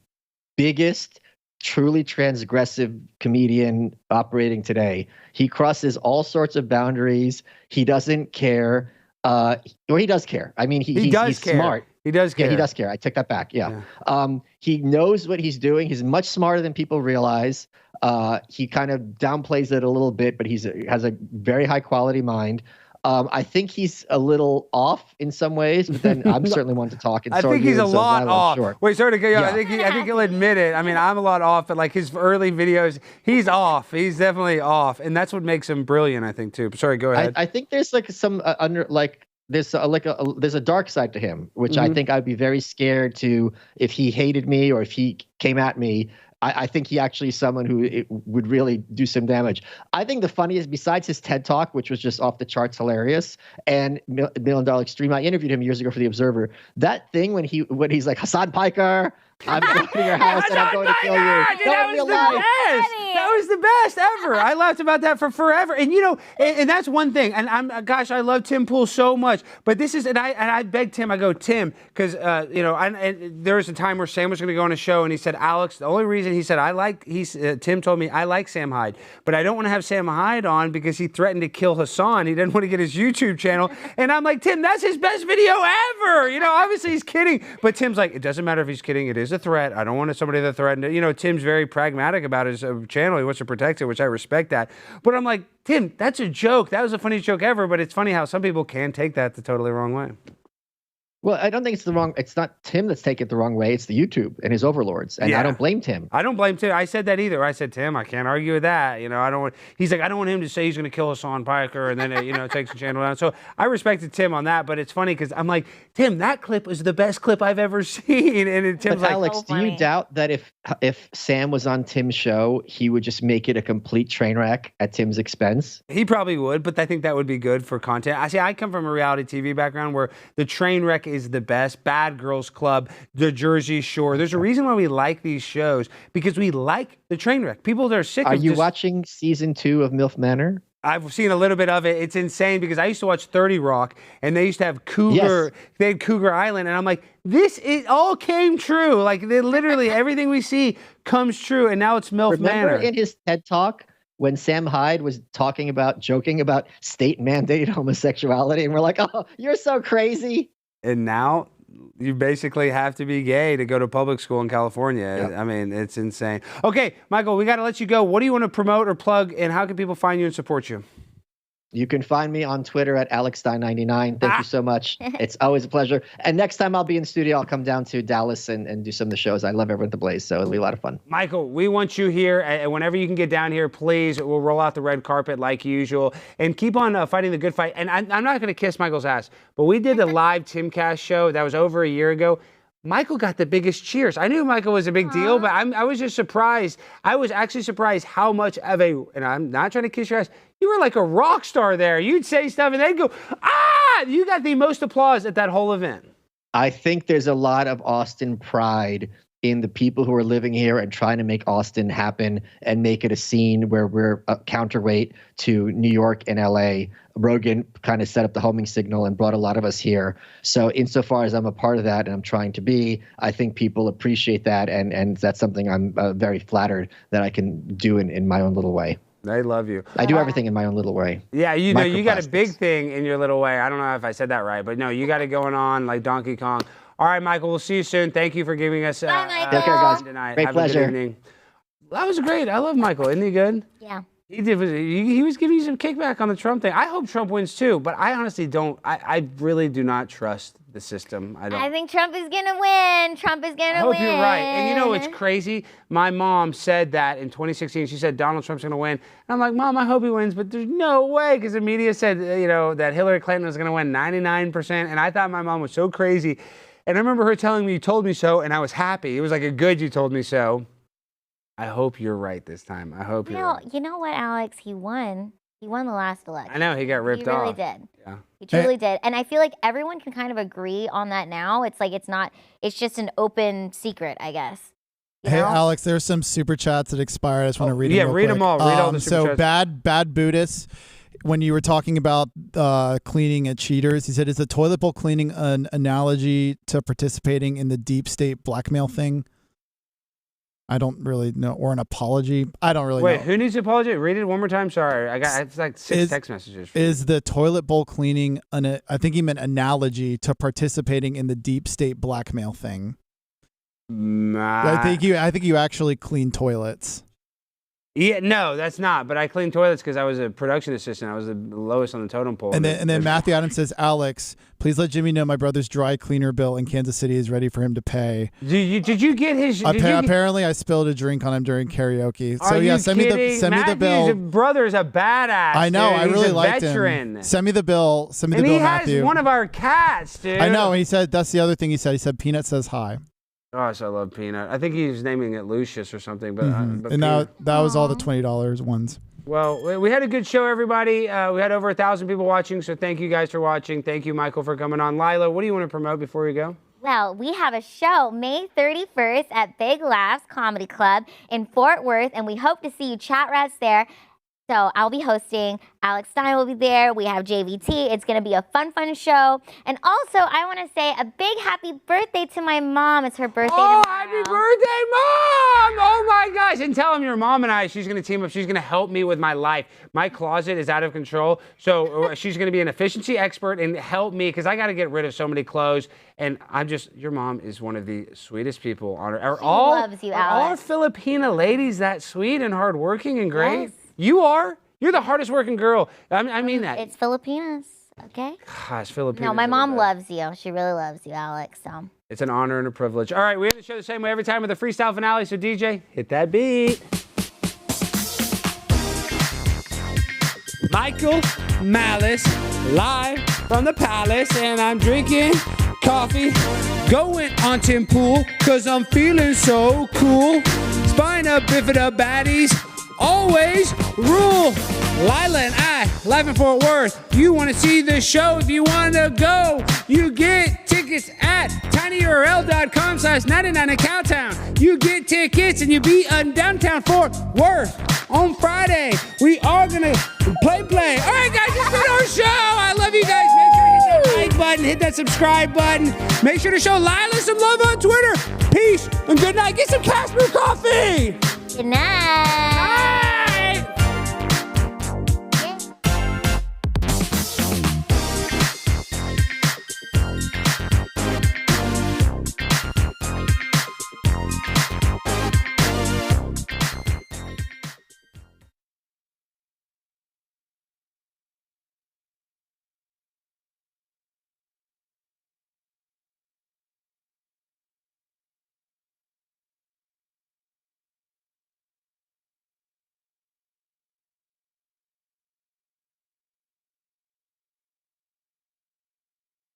biggest truly transgressive comedian operating today. He crosses all sorts of boundaries. He doesn't care. Or he does care. I mean, he's care. smart. He does care. Yeah, he does care. I take that back. Yeah. He knows what he's doing. He's much smarter than people realize. He kind of downplays it a little bit, but has a very high quality mind. I think he's a little off in some ways, but then I'm certainly one to talk. And I so are think you, he's a and so lot I'm off. sure. Wait, sorry to go. Yeah. I think he'll admit it. I mean, I'm a lot off, but like his early videos, he's off. He's definitely off, and that's what makes him brilliant, I think, too. Sorry, go ahead. I think there's like some there's a dark side to him, which I think I'd be very scared to if he hated me or if he came at me. I think he actually is someone who would really do some damage. I think the funniest, besides his TED Talk, which was just off the charts hilarious, and $1 Million Extreme, I interviewed him years ago for The Observer. That thing when he's like, Hassan Piker, I'm going to your house and I'm going to kill you. Dude, that was the best. That was the best ever. I laughed about that for forever. And you know, and that's one thing. And I love Tim Pool so much. But this is, and I begged Tim. I go, Tim, because you know, and there was a time where Sam was going to go on a show, and he said, Alex, the only reason he said Tim told me I like Sam Hyde, but I don't want to have Sam Hyde on because he threatened to kill Hassan. He didn't want to get his YouTube channel. And I'm like, Tim, that's his best video ever. You know, obviously he's kidding, but Tim's like, it doesn't matter if he's kidding. It is a threat. I don't want somebody that threatened it. You know, Tim's very pragmatic about his channel. He wants to protect it, which I respect that. But I'm like, Tim, that's a joke. That was the funniest joke ever. But it's funny how some people can take that the totally wrong way. Well, I don't think it's not Tim that's taking it the wrong way. It's the YouTube and his overlords. And I don't blame Tim. I don't blame Tim. I said that either. I said, Tim, I can't argue with that. You know, he's like, I don't want him to say he's going to kill Hassan Piker and then, you know, takes the channel down. So I respected Tim on that, but it's funny because I'm like, Tim, that clip was the best clip I've ever seen. And Tim's like, Alex, do you doubt that if Sam was on Tim's show, he would just make it a complete train wreck at Tim's expense? He probably would, but I think that would be good for content. I come from a reality TV background where the train wreck is the best. Bad Girls Club, The Jersey Shore. There's a reason why we like these shows, because we like the train wreck. People that are sick of Are you watching season 2 of MILF Manor? I've seen a little bit of it. It's insane because I used to watch 30 Rock and they used to have Cougar. Yes. They had Cougar Island. And I'm like, it all came true. Like literally everything we see comes true. And now it's MILF Manor. Remember in his TED Talk when Sam Hyde was joking about state mandated homosexuality? And we're like, oh, you're so crazy. And now you basically have to be gay to go to public school in California. Yep. I mean, it's insane. Okay, Michael, we got to let you go. What do you want to promote or plug, and how can people find you and support you? You can find me on Twitter at AlexStein99. Thank you so much. It's always a pleasure. And next time I'll be in studio, I'll come down to Dallas and do some of the shows. I love everyone at the Blaze, so it'll be a lot of fun. Michael, we want you here. And whenever you can get down here, please, we'll roll out the red carpet like usual. And keep on fighting the good fight. And I'm not going to kiss Michael's ass, but we did a live Timcast show that was over a year ago. Michael got the biggest cheers. I knew Michael was a big deal, but I was just surprised. I was actually surprised how much of and I'm not trying to kiss your ass, you were like a rock star there. You'd say stuff and they'd go, ah! You got the most applause at that whole event. I think there's a lot of Austin pride in the people who are living here and trying to make Austin happen and make it a scene where we're a counterweight to New York and LA. Rogan kind of set up the homing signal and brought a lot of us here. So insofar as I'm a part of that and I'm trying to be, I think people appreciate that. And that's something I'm very flattered that I can do in my own little way. They love you. I do everything in my own little way. Yeah, you know, you got a big thing in your little way. I don't know if I said that right, but no, you got it going on like Donkey Kong. All right, Michael, we'll see you soon. Thank you for giving us Bye, Michael. Take care, guys. Tonight. Great Have pleasure. A good evening. That was great. I love Michael. Isn't he good? Yeah. He was giving you some kickback on the Trump thing. I hope Trump wins too, but I honestly don't. I really do not trust the system. I think Trump is going to win. Trump is going to win. I hope you're right. And you know what's crazy? My mom said that in 2016. She said Donald Trump's going to win. And I'm like, Mom, I hope he wins, but there's no way, because the media said, you know, that Hillary Clinton was going to win 99%. And I thought my mom was so crazy. And I remember her telling me, you told me so, and I was happy. It was like a good you told me so. I hope you're right this time. I hope you're right. You know what, Alex? He won. He won the last election. I know, he got ripped off. He really did. Yeah. He truly did. And I feel like everyone can kind of agree on that now. It's like it's just an open secret, I guess. Hey, Alex, there's some super chats that expired. I just want to read them. Yeah, read them all. Read all the super chats. Bad Buddhist, when you were talking about cleaning at Cheaters, he said, is the toilet bowl cleaning an analogy to participating in the deep state blackmail thing? I don't really know. Or an apology. I don't really know. Wait, who needs an apology? Read it one more time. Sorry. It's like 6 text messages. Is the toilet bowl cleaning, I think he meant analogy to participating in the deep state blackmail thing. I think you actually clean toilets. Yeah, no, that's not. But I cleaned toilets because I was a production assistant. I was the lowest on the totem pole. And then Matthew Adams says, Alex, please let Jimmy know my brother's dry cleaner bill in Kansas City is ready for him to pay. Did you get his? Apparently, I spilled a drink on him during karaoke. So yeah, send me the bill. Matthew's brother's a badass. I know. Dude. I really liked veteran. him. Send me the bill. Send me the bill, Matthew. And he has one of our cats, dude. I know. He said that's the other thing he said. He said Peanut says hi. Gosh, I love Peanut. I think he's naming it Lucius or something. But, but and that was all the $20 ones. Well, we had a good show, everybody. We had over 1,000 people watching, so thank you guys for watching. Thank you, Michael, for coming on. Lila, what do you want to promote before we go? Well, we have a show May 31st at Big Laughs Comedy Club in Fort Worth, and we hope to see you chat rats there. So I'll be hosting. Alex Stein will be there. We have JVT. It's going to be a fun show. And also, I want to say a big happy birthday to my mom. It's her birthday tomorrow. Happy birthday, Mom! Oh, my gosh. And tell him your mom and she's going to team up. She's going to help me with my life. My closet is out of control. So she's going to be an efficiency expert and help me because I got to get rid of so many clothes. And your mom is one of the sweetest people on earth. She loves you, Alex. Are all Filipina ladies that sweet and hardworking and great? Yes. You are? You're the hardest working girl. I mean that. It's Filipinas, okay? Gosh, Filipinas. No, my mom loves you. She really loves you, Alex. So it's an honor and a privilege. All right, we end the show the same way every time with a freestyle finale. So DJ, hit that beat. Michael Malice, live from the palace, and I'm drinking coffee, going on Tim Pool, cause I'm feeling so cool. Spina bifida baddies always rule. Lila and I, live in Fort Worth. You want to see this show? If you want to go, you get tickets at tinyurl.com/99 in Cowtown. You get tickets and you be in downtown Fort Worth on Friday. We are going to play. All right, guys, it's been our show. I love you guys. Make sure to hit that like button, hit that subscribe button. Make sure to show Lila some love on Twitter. Peace and good night. Get some CastBrew Coffee. good night.